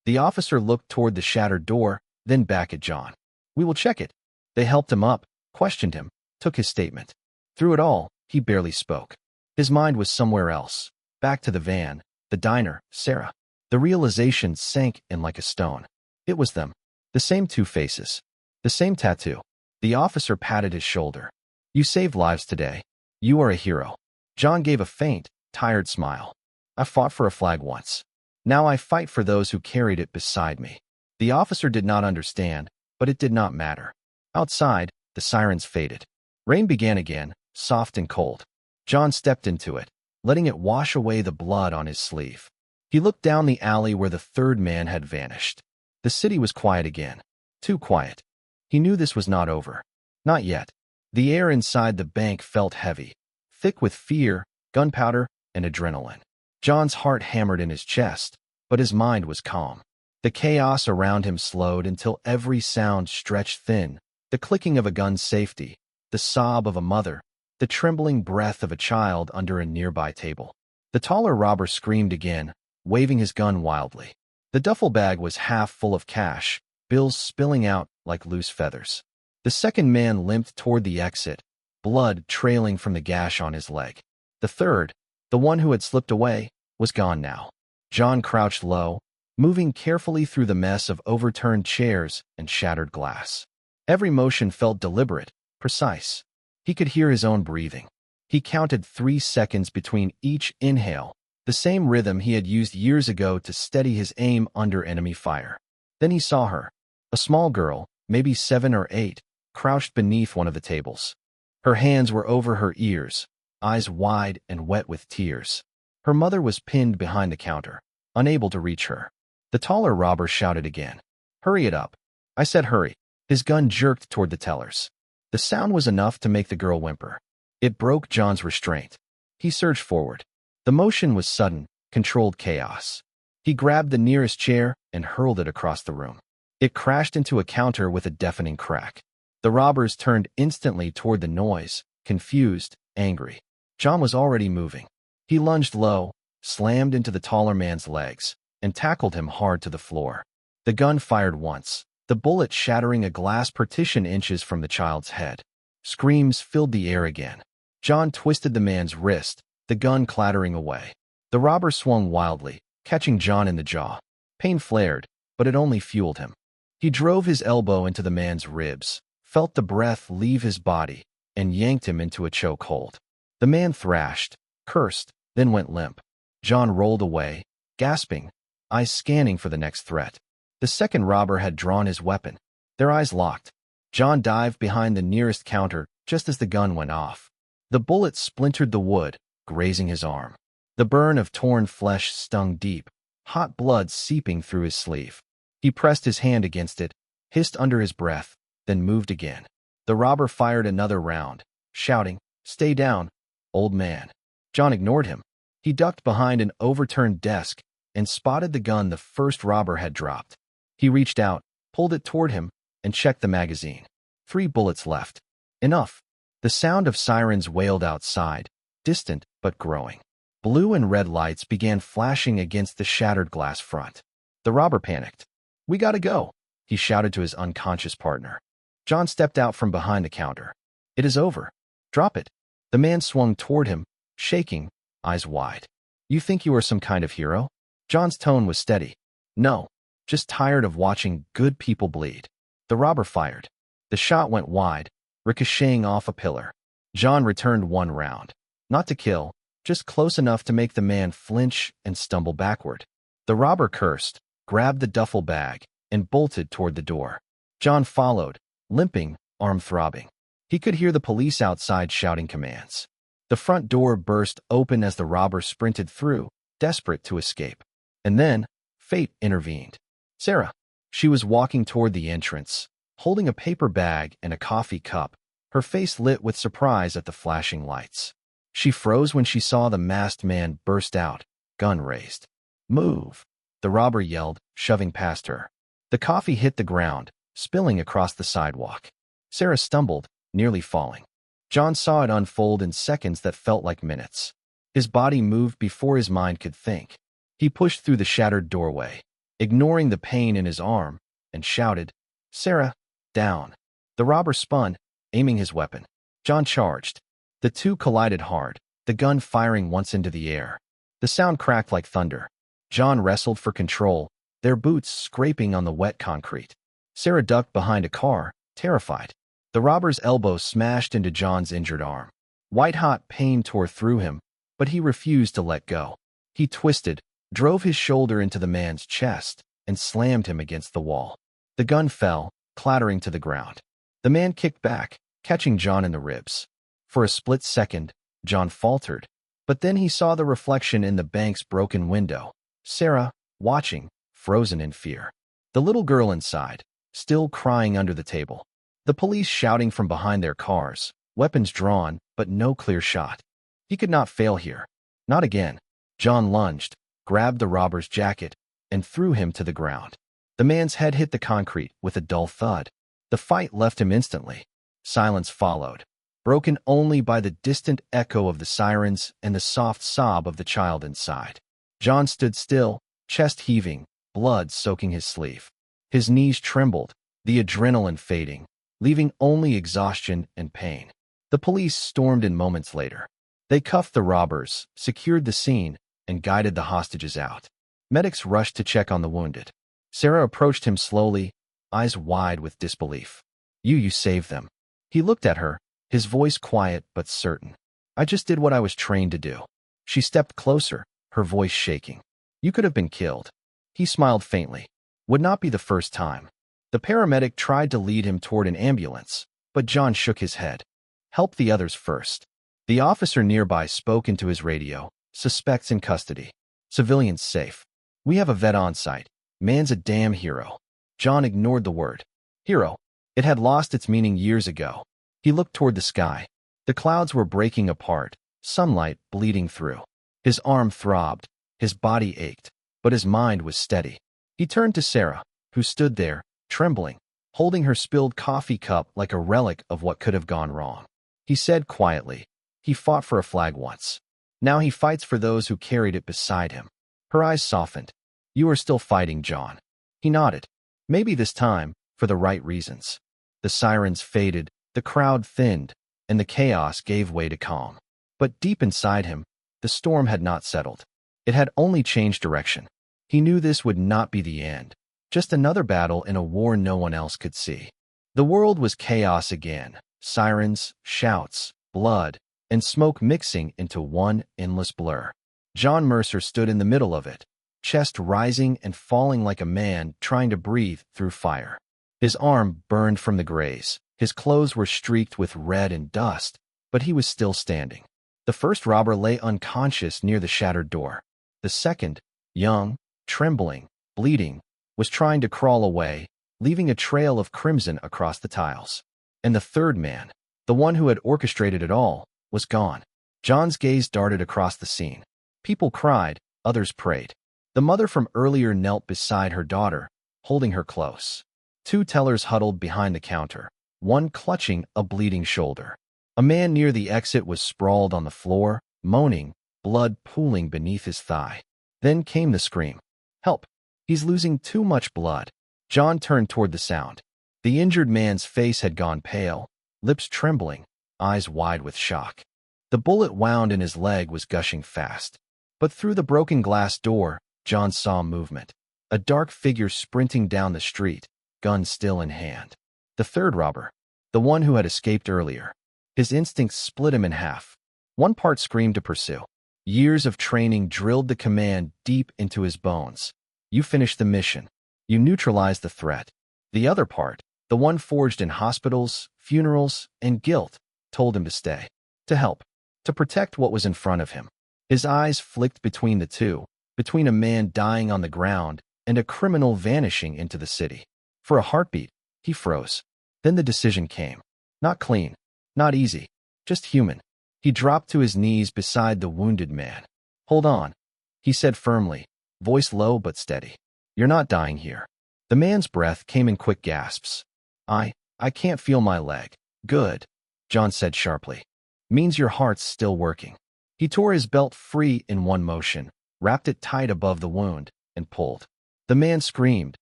The officer looked toward the shattered door, then back at John. "We will check it." They helped him up, questioned him, took his statement. Through it all, he barely spoke. His mind was somewhere else, back to the van, the diner, Sarah. The realization sank in like a stone. It was them. The same two faces. The same tattoo. The officer patted his shoulder. "You saved lives today. You are a hero." John gave a faint, tired smile. "I fought for a flag once. Now I fight for those who carried it beside me." The officer did not understand, but it did not matter. Outside, the sirens faded. Rain began again, soft and cold. John stepped into it, letting it wash away the blood on his sleeve. He looked down the alley where the third man had vanished. The city was quiet again. Too quiet. He knew this was not over. Not yet. The air inside the bank felt heavy, thick with fear, gunpowder, and adrenaline. John's heart hammered in his chest, but his mind was calm. The chaos around him slowed until every sound stretched thin, the clicking of a gun's safety, the sob of a mother, the trembling breath of a child under a nearby table. The taller robber screamed again, waving his gun wildly. The duffel bag was half full of cash, bills spilling out like loose feathers. The second man limped toward the exit, blood trailing from the gash on his leg. The third, the one who had slipped away, was gone now. John crouched low, moving carefully through the mess of overturned chairs and shattered glass. Every motion felt deliberate, precise. He could hear his own breathing. He counted 3 seconds between each inhale, the same rhythm he had used years ago to steady his aim under enemy fire. Then he saw her, a small girl, maybe 7 or 8, crouched beneath one of the tables. Her hands were over her ears, eyes wide and wet with tears. Her mother was pinned behind the counter, unable to reach her. The taller robber shouted again. "Hurry it up." I said hurry. His gun jerked toward the tellers. The sound was enough to make the girl whimper. It broke John's restraint. He surged forward. The motion was sudden, controlled chaos. He grabbed the nearest chair and hurled it across the room. It crashed into a counter with a deafening crack. The robbers turned instantly toward the noise, confused, angry. John was already moving. He lunged low, slammed into the taller man's legs, and tackled him hard to the floor. The gun fired once, the bullet shattering a glass partition inches from the child's head. Screams filled the air again. John twisted the man's wrist, the gun clattering away. The robber swung wildly, catching John in the jaw. Pain flared, but it only fueled him. He drove his elbow into the man's ribs, felt the breath leave his body, and yanked him into a chokehold. The man thrashed, cursed, then went limp. John rolled away, gasping, eyes scanning for the next threat. The second robber had drawn his weapon. Their eyes locked. John dived behind the nearest counter just as the gun went off. The bullet splintered the wood, grazing his arm. The burn of torn flesh stung deep, hot blood seeping through his sleeve. He pressed his hand against it, hissed under his breath, then moved again. The robber fired another round, shouting, "Stay down, old man." John ignored him. He ducked behind an overturned desk and spotted the gun the first robber had dropped. He reached out, pulled it toward him, and checked the magazine. 3 bullets left. Enough. The sound of sirens wailed outside, distant but growing. Blue and red lights began flashing against the shattered glass front. The robber panicked. "We gotta go," he shouted to his unconscious partner. John stepped out from behind the counter. "It is over. Drop it." The man swung toward him, shaking, eyes wide. "You think you are some kind of hero?" John's tone was steady. "No, just tired of watching good people bleed." The robber fired. The shot went wide, ricocheting off a pillar. John returned 1 round. Not to kill, just close enough to make the man flinch and stumble backward. The robber cursed, grabbed the duffel bag, and bolted toward the door. John followed, limping, arm throbbing. He could hear the police outside shouting commands. The front door burst open as the robber sprinted through, desperate to escape. And then, fate intervened. Sarah. She was walking toward the entrance, holding a paper bag and a coffee cup, her face lit with surprise at the flashing lights. She froze when she saw the masked man burst out, gun raised. "Move!" the robber yelled, shoving past her. The coffee hit the ground, spilling across the sidewalk. Sarah stumbled, nearly falling. John saw it unfold in seconds that felt like minutes. His body moved before his mind could think. He pushed through the shattered doorway, ignoring the pain in his arm, and shouted, "Sarah, down." The robber spun, aiming his weapon. John charged. The two collided hard, the gun firing once into the air. The sound cracked like thunder. John wrestled for control, their boots scraping on the wet concrete. Sarah ducked behind a car, terrified. The robber's elbow smashed into John's injured arm. White-hot pain tore through him, but he refused to let go. He twisted, drove his shoulder into the man's chest, and slammed him against the wall. The gun fell, clattering to the ground. The man kicked back, catching John in the ribs. For a split second, John faltered, but then he saw the reflection in the bank's broken window. Sarah, watching, frozen in fear. The little girl inside, still crying under the table. The police shouting from behind their cars, weapons drawn, but no clear shot. He could not fail here. Not again. John lunged, grabbed the robber's jacket, and threw him to the ground. The man's head hit the concrete with a dull thud. The fight left him instantly. Silence followed, broken only by the distant echo of the sirens and the soft sob of the child inside. John stood still, chest heaving, blood soaking his sleeve. His knees trembled, the adrenaline fading, leaving only exhaustion and pain. The police stormed in moments later. They cuffed the robbers, secured the scene, and guided the hostages out. Medics rushed to check on the wounded. Sarah approached him slowly, eyes wide with disbelief. You saved them." He looked at her, his voice quiet but certain. "I just did what I was trained to do." She stepped closer, her voice shaking. "You could have been killed." He smiled faintly. Would not be the first time. The paramedic tried to lead him toward an ambulance, but John shook his head. "Help the others first." The officer nearby spoke into his radio. "Suspects in custody. Civilians safe. We have a vet on site. Man's a damn hero." John ignored the word. Hero. It had lost its meaning years ago. He looked toward the sky. The clouds were breaking apart, sunlight bleeding through. His arm throbbed, his body ached, but his mind was steady. He turned to Sarah, who stood there, trembling, holding her spilled coffee cup like a relic of what could have gone wrong. He said quietly, He fought for a flag once. Now he fights for those who carried it beside him. Her eyes softened. You are still fighting, John. He nodded. Maybe this time, for the right reasons. The sirens faded, the crowd thinned, and the chaos gave way to calm. But deep inside him, the storm had not settled. It had only changed direction. He knew this would not be the end, just another battle in a war no one else could see. The world was chaos again, sirens, shouts, blood, and smoke mixing into one endless blur. John Mercer stood in the middle of it, chest rising and falling like a man trying to breathe through fire. His arm burned from the graze. His clothes were streaked with red and dust, but he was still standing. The first robber lay unconscious near the shattered door. The second, young, trembling, bleeding, was trying to crawl away, leaving a trail of crimson across the tiles. And the third man, the one who had orchestrated it all, was gone. John's gaze darted across the scene. People cried, others prayed. The mother from earlier knelt beside her daughter, holding her close. Two tellers huddled behind the counter, one clutching a bleeding shoulder. A man near the exit was sprawled on the floor, moaning, blood pooling beneath his thigh. Then came the scream. Help! He's losing too much blood. John turned toward the sound. The injured man's face had gone pale, lips trembling, eyes wide with shock. The bullet wound in his leg was gushing fast. But through the broken glass door, John saw movement. A dark figure sprinting down the street, gun still in hand. The third robber, the one who had escaped earlier. His instincts split him in half. One part screamed to pursue. Years of training drilled the command deep into his bones. You finished the mission. You neutralized the threat. The other part, the one forged in hospitals, funerals, and guilt, told him to stay, to help, to protect what was in front of him. His eyes flicked between the two, between a man dying on the ground and a criminal vanishing into the city. For a heartbeat, he froze. Then the decision came. Not clean, not easy, just human. He dropped to his knees beside the wounded man. Hold on, he said firmly, voice low but steady. You're not dying here. The man's breath came in quick gasps. I can't feel my leg. Good, John said sharply. Means your heart's still working. He tore his belt free in one motion, wrapped it tight above the wound, and pulled. The man screamed,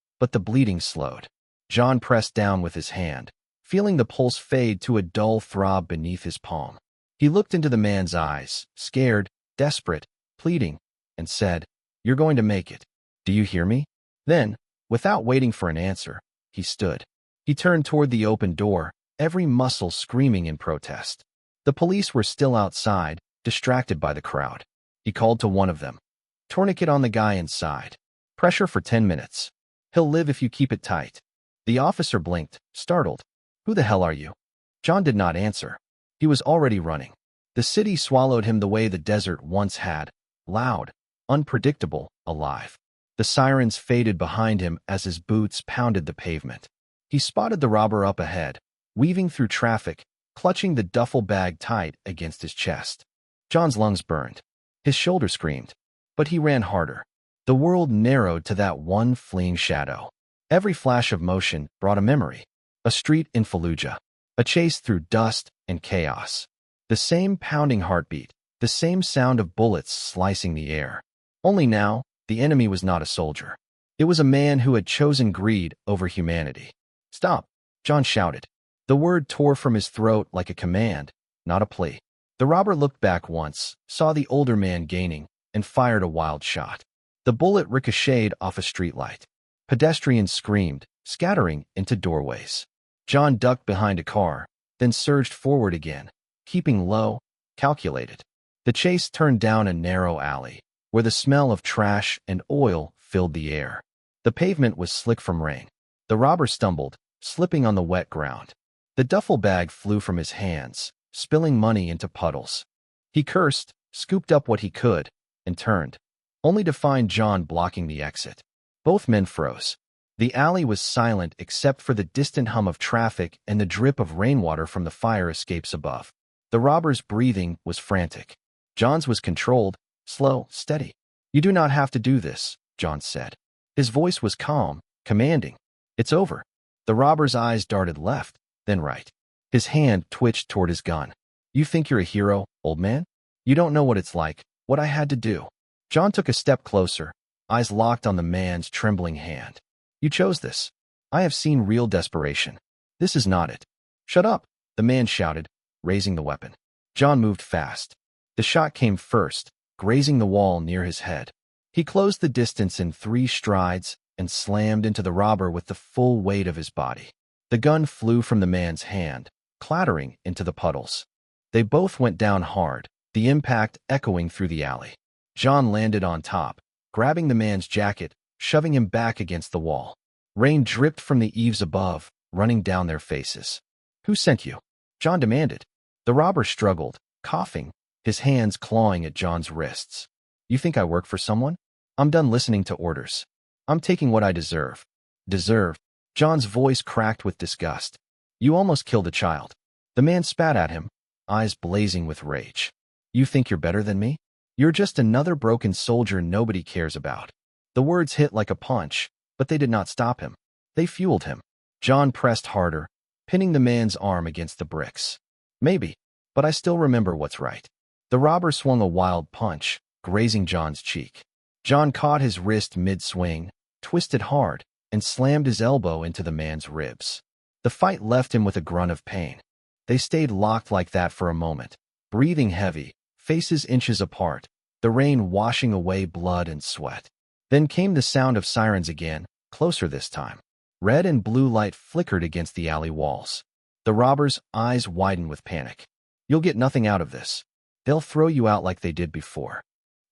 but the bleeding slowed. John pressed down with his hand, feeling the pulse fade to a dull throb beneath his palm. He looked into the man's eyes, scared, desperate, pleading, and said, You're going to make it. Do you hear me? Then, without waiting for an answer, he stood. He turned toward the open door, every muscle screaming in protest. The police were still outside, distracted by the crowd. He called to one of them. Tourniquet on the guy inside. Pressure for 10 minutes. He'll live if you keep it tight. The officer blinked, startled. Who the hell are you? John did not answer. He was already running. The city swallowed him the way the desert once had, loud, unpredictable, alive. The sirens faded behind him as his boots pounded the pavement. He spotted the robber up ahead, weaving through traffic, clutching the duffel bag tight against his chest. John's lungs burned. His shoulder screamed. But he ran harder. The world narrowed to that one fleeing shadow. Every flash of motion brought a memory. A street in Fallujah. A chase through dust and chaos. The same pounding heartbeat. The same sound of bullets slicing the air. Only now, the enemy was not a soldier. It was a man who had chosen greed over humanity. Stop, John shouted. The word tore from his throat like a command, not a plea. The robber looked back once, saw the older man gaining, and fired a wild shot. The bullet ricocheted off a streetlight. Pedestrians screamed, scattering into doorways. John ducked behind a car, then surged forward again, keeping low, calculated. The chase turned down a narrow alley, where the smell of trash and oil filled the air. The pavement was slick from rain. The robber stumbled, slipping on the wet ground. The duffel bag flew from his hands, spilling money into puddles. He cursed, scooped up what he could, and turned, only to find John blocking the exit. Both men froze. The alley was silent except for the distant hum of traffic and the drip of rainwater from the fire escapes above. The robber's breathing was frantic. John's was controlled, slow, steady. You do not have to do this, John said. His voice was calm, commanding. It's over. The robber's eyes darted left, then right. His hand twitched toward his gun. You think you're a hero, old man? You don't know what it's like, what I had to do. John took a step closer, eyes locked on the man's trembling hand. You chose this. I have seen real desperation. This is not it. Shut up, the man shouted, raising the weapon. John moved fast. The shot came first, grazing the wall near his head. He closed the distance in 3 strides and slammed into the robber with the full weight of his body. The gun flew from the man's hand, clattering into the puddles. They both went down hard, the impact echoing through the alley. John landed on top, grabbing the man's jacket, shoving him back against the wall. Rain dripped from the eaves above, running down their faces. Who sent you? John demanded. The robber struggled, coughing, his hands clawing at John's wrists. You think I work for someone? I'm done listening to orders. I'm taking what I deserve. Deserve? John's voice cracked with disgust. You almost killed a child. The man spat at him, eyes blazing with rage. You think you're better than me? You're just another broken soldier nobody cares about. The words hit like a punch, but they did not stop him. They fueled him. John pressed harder, pinning the man's arm against the bricks. Maybe, but I still remember what's right. The robber swung a wild punch, grazing John's cheek. John caught his wrist mid-swing, twisted hard, and slammed his elbow into the man's ribs. The fight left him with a grunt of pain. They stayed locked like that for a moment, breathing heavy, faces inches apart, the rain washing away blood and sweat. Then came the sound of sirens again, closer this time. Red and blue light flickered against the alley walls. The robber's eyes widened with panic. You'll get nothing out of this. They'll throw you out like they did before.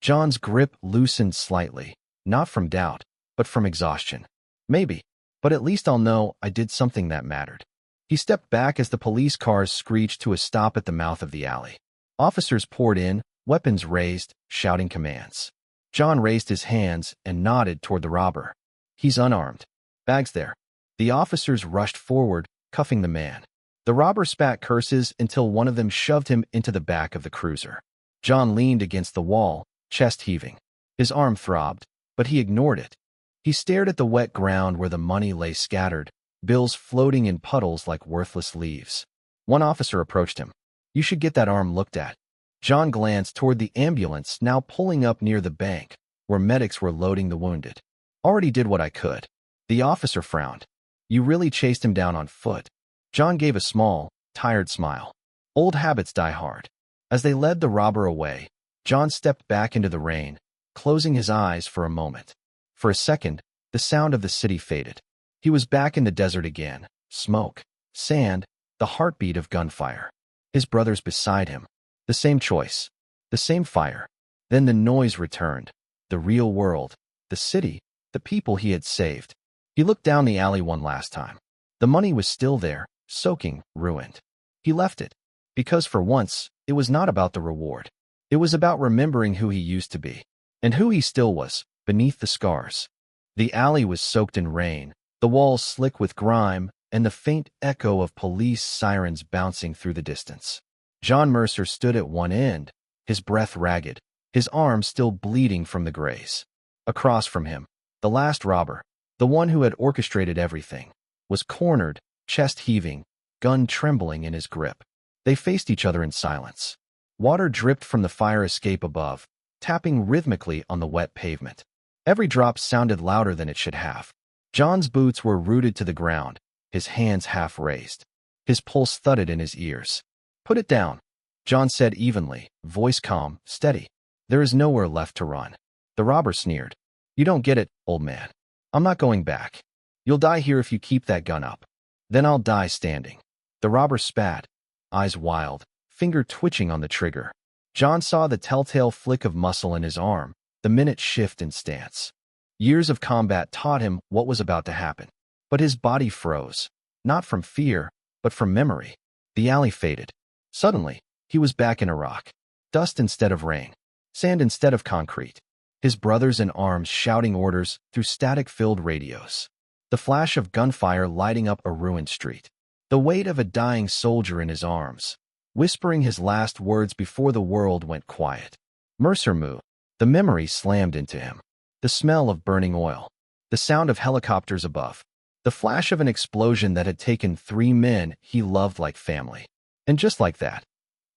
John's grip loosened slightly, not from doubt, but from exhaustion. Maybe, but at least I'll know I did something that mattered. He stepped back as the police cars screeched to a stop at the mouth of the alley. Officers poured in, weapons raised, shouting commands. John raised his hands and nodded toward the robber. He's unarmed. Bags there. The officers rushed forward, cuffing the man. The robber spat curses until one of them shoved him into the back of the cruiser. John leaned against the wall, chest heaving. His arm throbbed, but he ignored it. He stared at the wet ground where the money lay scattered, bills floating in puddles like worthless leaves. One officer approached him. You should get that arm looked at. John glanced toward the ambulance now pulling up near the bank, where medics were loading the wounded. Already did what I could. The officer frowned. You really chased him down on foot. John gave a small, tired smile. Old habits die hard. As they led the robber away, John stepped back into the rain, closing his eyes for a moment. For a second, the sound of the city faded. He was back in the desert again, smoke, sand, the heartbeat of gunfire. His brothers beside him. The same choice, the same fire. Then the noise returned. The real world, the city, the people he had saved. He looked down the alley one last time. The money was still there, soaking, ruined. He left it, because for once, it was not about the reward. It was about remembering who he used to be, and who he still was, beneath the scars. The alley was soaked in rain, the walls slick with grime, and the faint echo of police sirens bouncing through the distance. John Mercer stood at one end, his breath ragged, his arm still bleeding from the graze. Across from him, the last robber, the one who had orchestrated everything, was cornered, chest heaving, gun trembling in his grip. They faced each other in silence. Water dripped from the fire escape above, tapping rhythmically on the wet pavement. Every drop sounded louder than it should have. John's boots were rooted to the ground, his hands half raised. His pulse thudded in his ears. Put it down, John said evenly, voice calm, steady. There is nowhere left to run. The robber sneered. You don't get it, old man. I'm not going back. You'll die here if you keep that gun up. Then I'll die standing. The robber spat, eyes wild, finger twitching on the trigger. John saw the telltale flick of muscle in his arm, the minute shift in stance. Years of combat taught him what was about to happen. But his body froze, not from fear, but from memory. The alley faded. Suddenly, he was back in Iraq. Dust instead of rain. Sand instead of concrete. His brothers in arms shouting orders through static-filled radios. The flash of gunfire lighting up a ruined street. The weight of a dying soldier in his arms, whispering his last words before the world went quiet. Mercer moved. The memory slammed into him. The smell of burning oil. The sound of helicopters above. The flash of an explosion that had taken 3 men he loved like family. And just like that,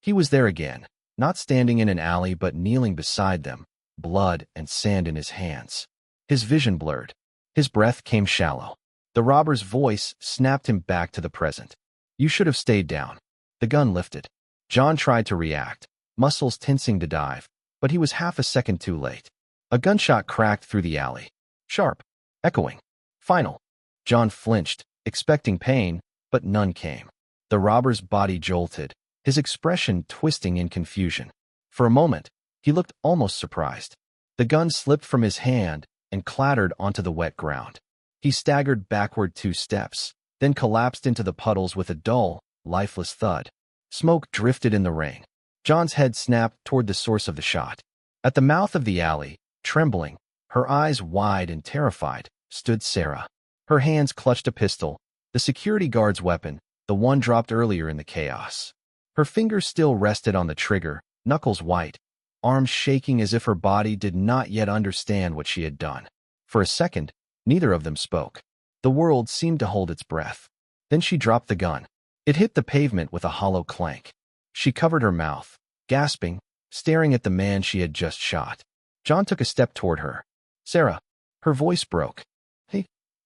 He was there again, not standing in an alley but kneeling beside them, blood and sand in his hands. His vision blurred. His breath came shallow. The robber's voice snapped him back to the present. You should have stayed down. The gun lifted. John tried to react, muscles tensing to dive, but he was half a second too late. A gunshot cracked through the alley. Sharp. Echoing. Final. John flinched, expecting pain, but none came. The robber's body jolted, his expression twisting in confusion. For a moment, he looked almost surprised. The gun slipped from his hand and clattered onto the wet ground. He staggered backward 2 steps, then collapsed into the puddles with a dull, lifeless thud. Smoke drifted in the rain. John's head snapped toward the source of the shot. At the mouth of the alley, trembling, her eyes wide and terrified, stood Sarah. Her hands clutched a pistol, the security guard's weapon, the one dropped earlier in the chaos. Her fingers still rested on the trigger, knuckles white, arms shaking as if her body did not yet understand what she had done. For a second, neither of them spoke. The world seemed to hold its breath. Then she dropped the gun. It hit the pavement with a hollow clank. She covered her mouth, gasping, staring at the man she had just shot. John took a step toward her. Sarah. Her voice broke.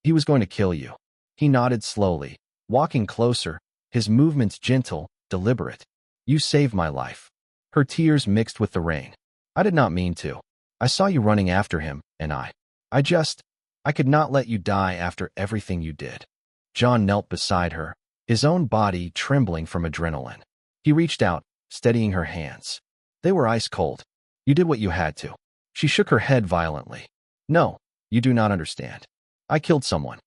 He was going to kill you. He nodded slowly, walking closer, his movements gentle, deliberate. You saved my life. Her tears mixed with the rain. I did not mean to. I saw you running after him, and I could not let you die after everything you did. John knelt beside her, his own body trembling from adrenaline. He reached out, steadying her hands. They were ice cold. You did what you had to. She shook her head violently. No, you do not understand. I killed someone.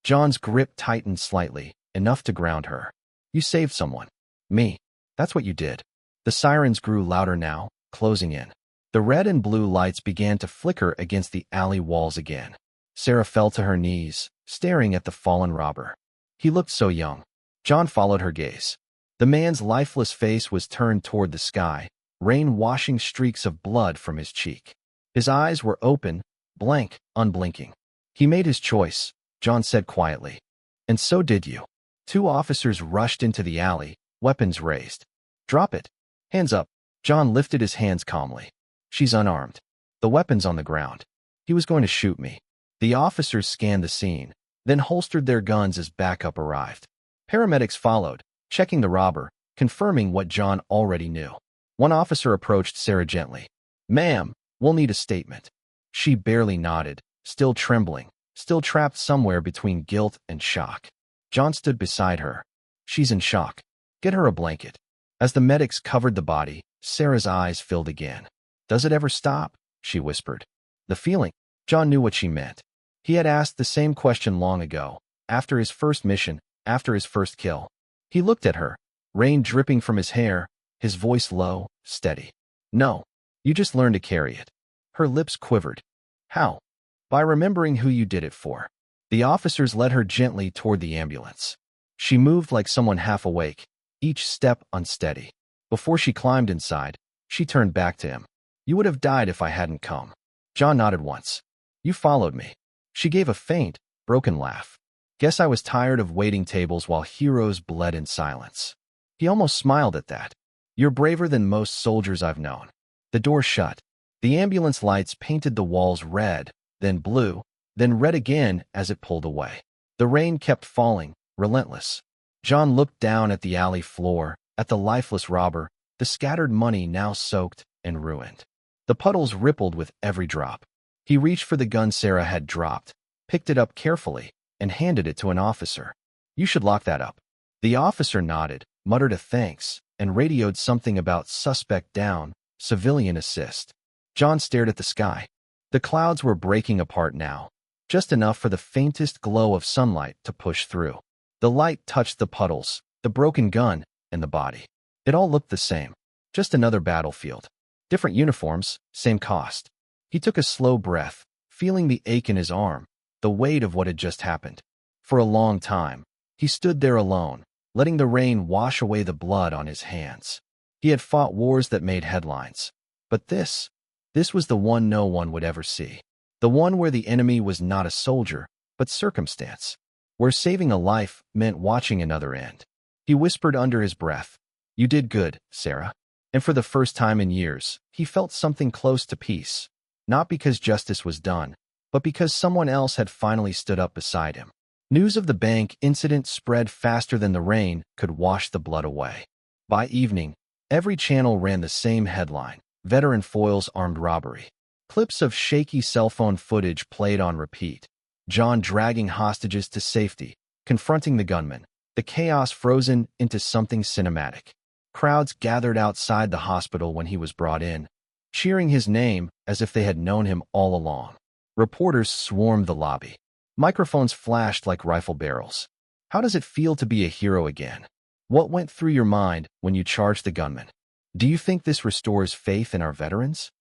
John's grip tightened slightly, enough to ground her. You saved someone. Me. That's what you did. The sirens grew louder now, closing in. The red and blue lights began to flicker against the alley walls again. Sarah fell to her knees, staring at the fallen robber. He looked so young. John followed her gaze. The man's lifeless face was turned toward the sky, rain washing streaks of blood from his cheek. His eyes were open, blank, unblinking. He made his choice, John said quietly. And so did you. 2 officers rushed into the alley, weapons raised. Drop it. Hands up. John lifted his hands calmly. She's unarmed. The weapon's on the ground. He was going to shoot me. The officers scanned the scene, then holstered their guns as backup arrived. Paramedics followed, checking the robber, confirming what John already knew. One officer approached Sarah gently. Ma'am, we'll need a statement. She barely nodded, still trembling, still trapped somewhere between guilt and shock. John stood beside her. She's in shock. Get her a blanket. As the medics covered the body, Sarah's eyes filled again. Does it ever stop? She whispered. The feeling. John knew what she meant. He had asked the same question long ago, after his first mission, after his first kill. He looked at her, rain dripping from his hair, his voice low, steady. No, you just learn to carry it. Her lips quivered. How? By remembering who you did it for. The officers led her gently toward the ambulance. She moved like someone half awake, each step unsteady. Before she climbed inside, she turned back to him. You would have died if I hadn't come. John nodded once. You followed me. She gave a faint, broken laugh. Guess I was tired of waiting tables while heroes bled in silence. He almost smiled at that. You're braver than most soldiers I've known. The door shut. The ambulance lights painted the walls red, then blue, then red again as it pulled away. The rain kept falling, relentless. John looked down at the alley floor, at the lifeless robber, the scattered money now soaked and ruined. The puddles rippled with every drop. He reached for the gun Sarah had dropped, picked it up carefully, and handed it to an officer. You should lock that up. The officer nodded, muttered a thanks, and radioed something about suspect down, civilian assist. John stared at the sky. The clouds were breaking apart now, just enough for the faintest glow of sunlight to push through. The light touched the puddles, the broken gun, and the body. It all looked the same, just another battlefield. Different uniforms, same cost. He took a slow breath, feeling the ache in his arm, the weight of what had just happened. For a long time, he stood there alone, letting the rain wash away the blood on his hands. He had fought wars that made headlines. But this was the one no one would ever see. The one where the enemy was not a soldier, but circumstance. Where saving a life meant watching another end. He whispered under his breath, You did good, Sarah. And for the first time in years, he felt something close to peace. Not because justice was done, but because someone else had finally stood up beside him. News of the bank incident spread faster than the rain could wash the blood away. By evening, every channel ran the same headline: Veteran foils armed robbery. Clips of shaky cell phone footage played on repeat. John dragging hostages to safety, confronting the gunman, the chaos frozen into something cinematic. Crowds gathered outside the hospital when he was brought in, cheering his name as if they had known him all along. Reporters swarmed the lobby. Microphones flashed like rifle barrels. How does it feel to be a hero again? What went through your mind when you charged the gunman? Do you think this restores faith in our veterans?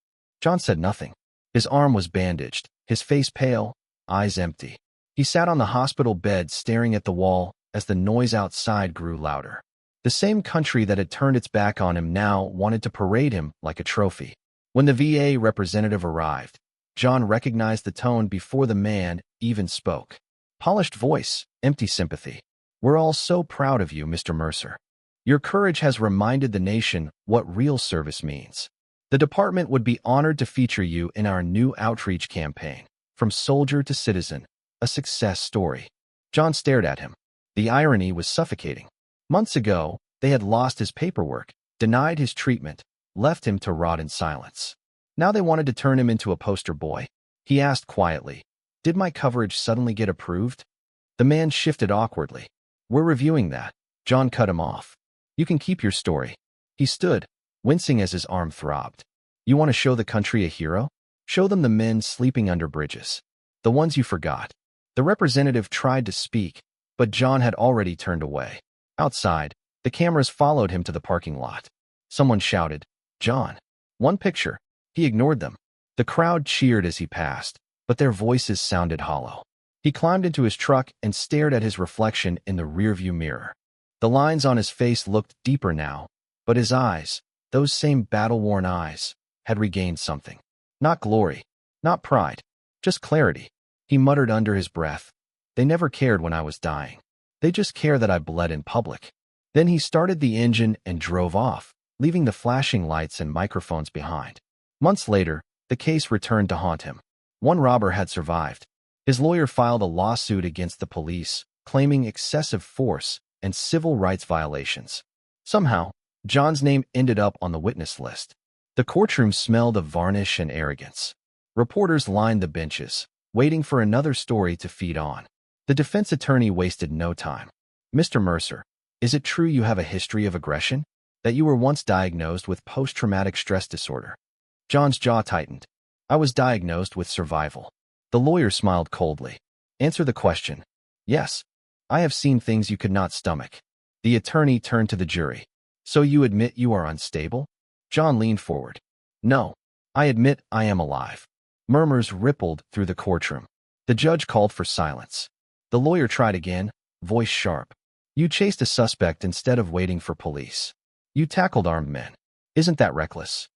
John said nothing. His arm was bandaged, his face pale, eyes empty. He sat on the hospital bed staring at the wall as the noise outside grew louder. The same country that had turned its back on him now wanted to parade him like a trophy. When the VA representative arrived, John recognized the tone before the man even spoke. Polished voice, empty sympathy. We're all so proud of you, Mr. Mercer. Your courage has reminded the nation what real service means. The department would be honored to feature you in our new outreach campaign, From Soldier to Citizen, a success story. John stared at him. The irony was suffocating. Months ago, they had lost his paperwork, denied his treatment, left him to rot in silence. Now they wanted to turn him into a poster boy. He asked quietly, "Did my coverage suddenly get approved?" The man shifted awkwardly. "We're reviewing that." John cut him off. "You can keep your story." He stood, wincing as his arm throbbed. "You want to show the country a hero? Show them the men sleeping under bridges. The ones you forgot." The representative tried to speak, but John had already turned away. Outside, the cameras followed him to the parking lot. Someone shouted, "John, one picture." He ignored them. The crowd cheered as he passed, but their voices sounded hollow. He climbed into his truck and stared at his reflection in the rearview mirror. The lines on his face looked deeper now, but his eyes, those same battle-worn eyes, had regained something. Not glory, not pride, just clarity. He muttered under his breath, "They never cared when I was dying. They just care that I bled in public." Then he started the engine and drove off, leaving the flashing lights and microphones behind. Months later, the case returned to haunt him. One robber had survived. His lawyer filed a lawsuit against the police, claiming excessive force and civil rights violations. Somehow, John's name ended up on the witness list. The courtroom smelled of varnish and arrogance. Reporters lined the benches, waiting for another story to feed on. The defense attorney wasted no time. "Mr. Mercer, is it true you have a history of aggression? That you were once diagnosed with post-traumatic stress disorder?" John's jaw tightened. "I was diagnosed with survival." The lawyer smiled coldly. "Answer the question." "Yes. I have seen things you could not stomach." The attorney turned to the jury. "So you admit you are unstable?" John leaned forward. "No. I admit I am alive." Murmurs rippled through the courtroom. The judge called for silence. The lawyer tried again, voice sharp. "You chased a suspect instead of waiting for police. You tackled armed men. Isn't that reckless?"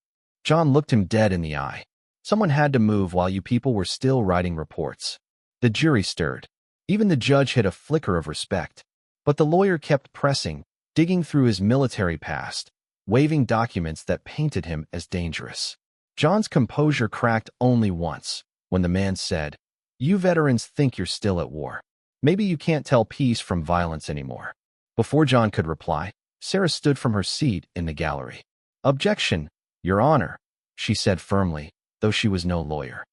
John looked him dead in the eye. "Someone had to move while you people were still writing reports." The jury stirred. Even the judge hid a flicker of respect. But the lawyer kept pressing, digging through his military past, waving documents that painted him as dangerous. John's composure cracked only once, when the man said, "You veterans think you're still at war. Maybe you can't tell peace from violence anymore." Before John could reply, Sarah stood from her seat in the gallery. "Objection, Your Honor," she said firmly, though she was no lawyer.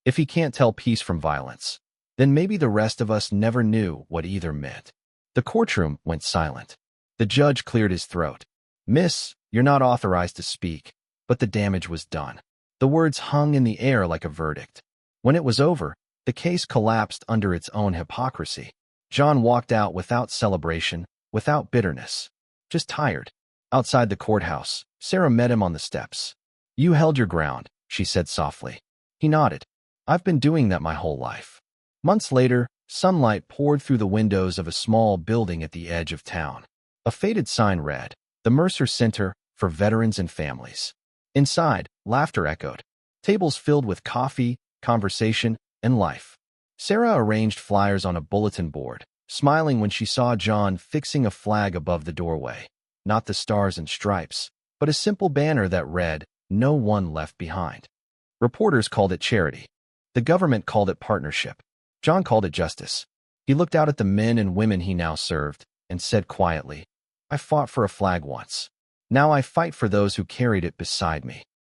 "If he can't tell peace from violence, then maybe the rest of us never knew what either meant." The courtroom went silent. The judge cleared his throat. "Miss, you're not authorized to speak," but the damage was done. The words hung in the air like a verdict. When it was over, the case collapsed under its own hypocrisy. John walked out without celebration, without bitterness. Just tired. Outside the courthouse, Sarah met him on the steps. "You held your ground," she said softly. He nodded. "I've been doing that my whole life." Months later, sunlight poured through the windows of a small building at the edge of town. A faded sign read, "The Mercer Center for Veterans and Families." Inside, laughter echoed. Tables filled with coffee, conversation, and life. Sarah arranged flyers on a bulletin board, smiling when she saw John fixing a flag above the doorway. not the stars and stripes, but a simple banner that read, "No one left behind." Reporters called it charity. The government called it partnership. John called it justice. He looked out at the men and women he now served and said quietly, "I fought for a flag once. Now I fight for those who carried it beside me."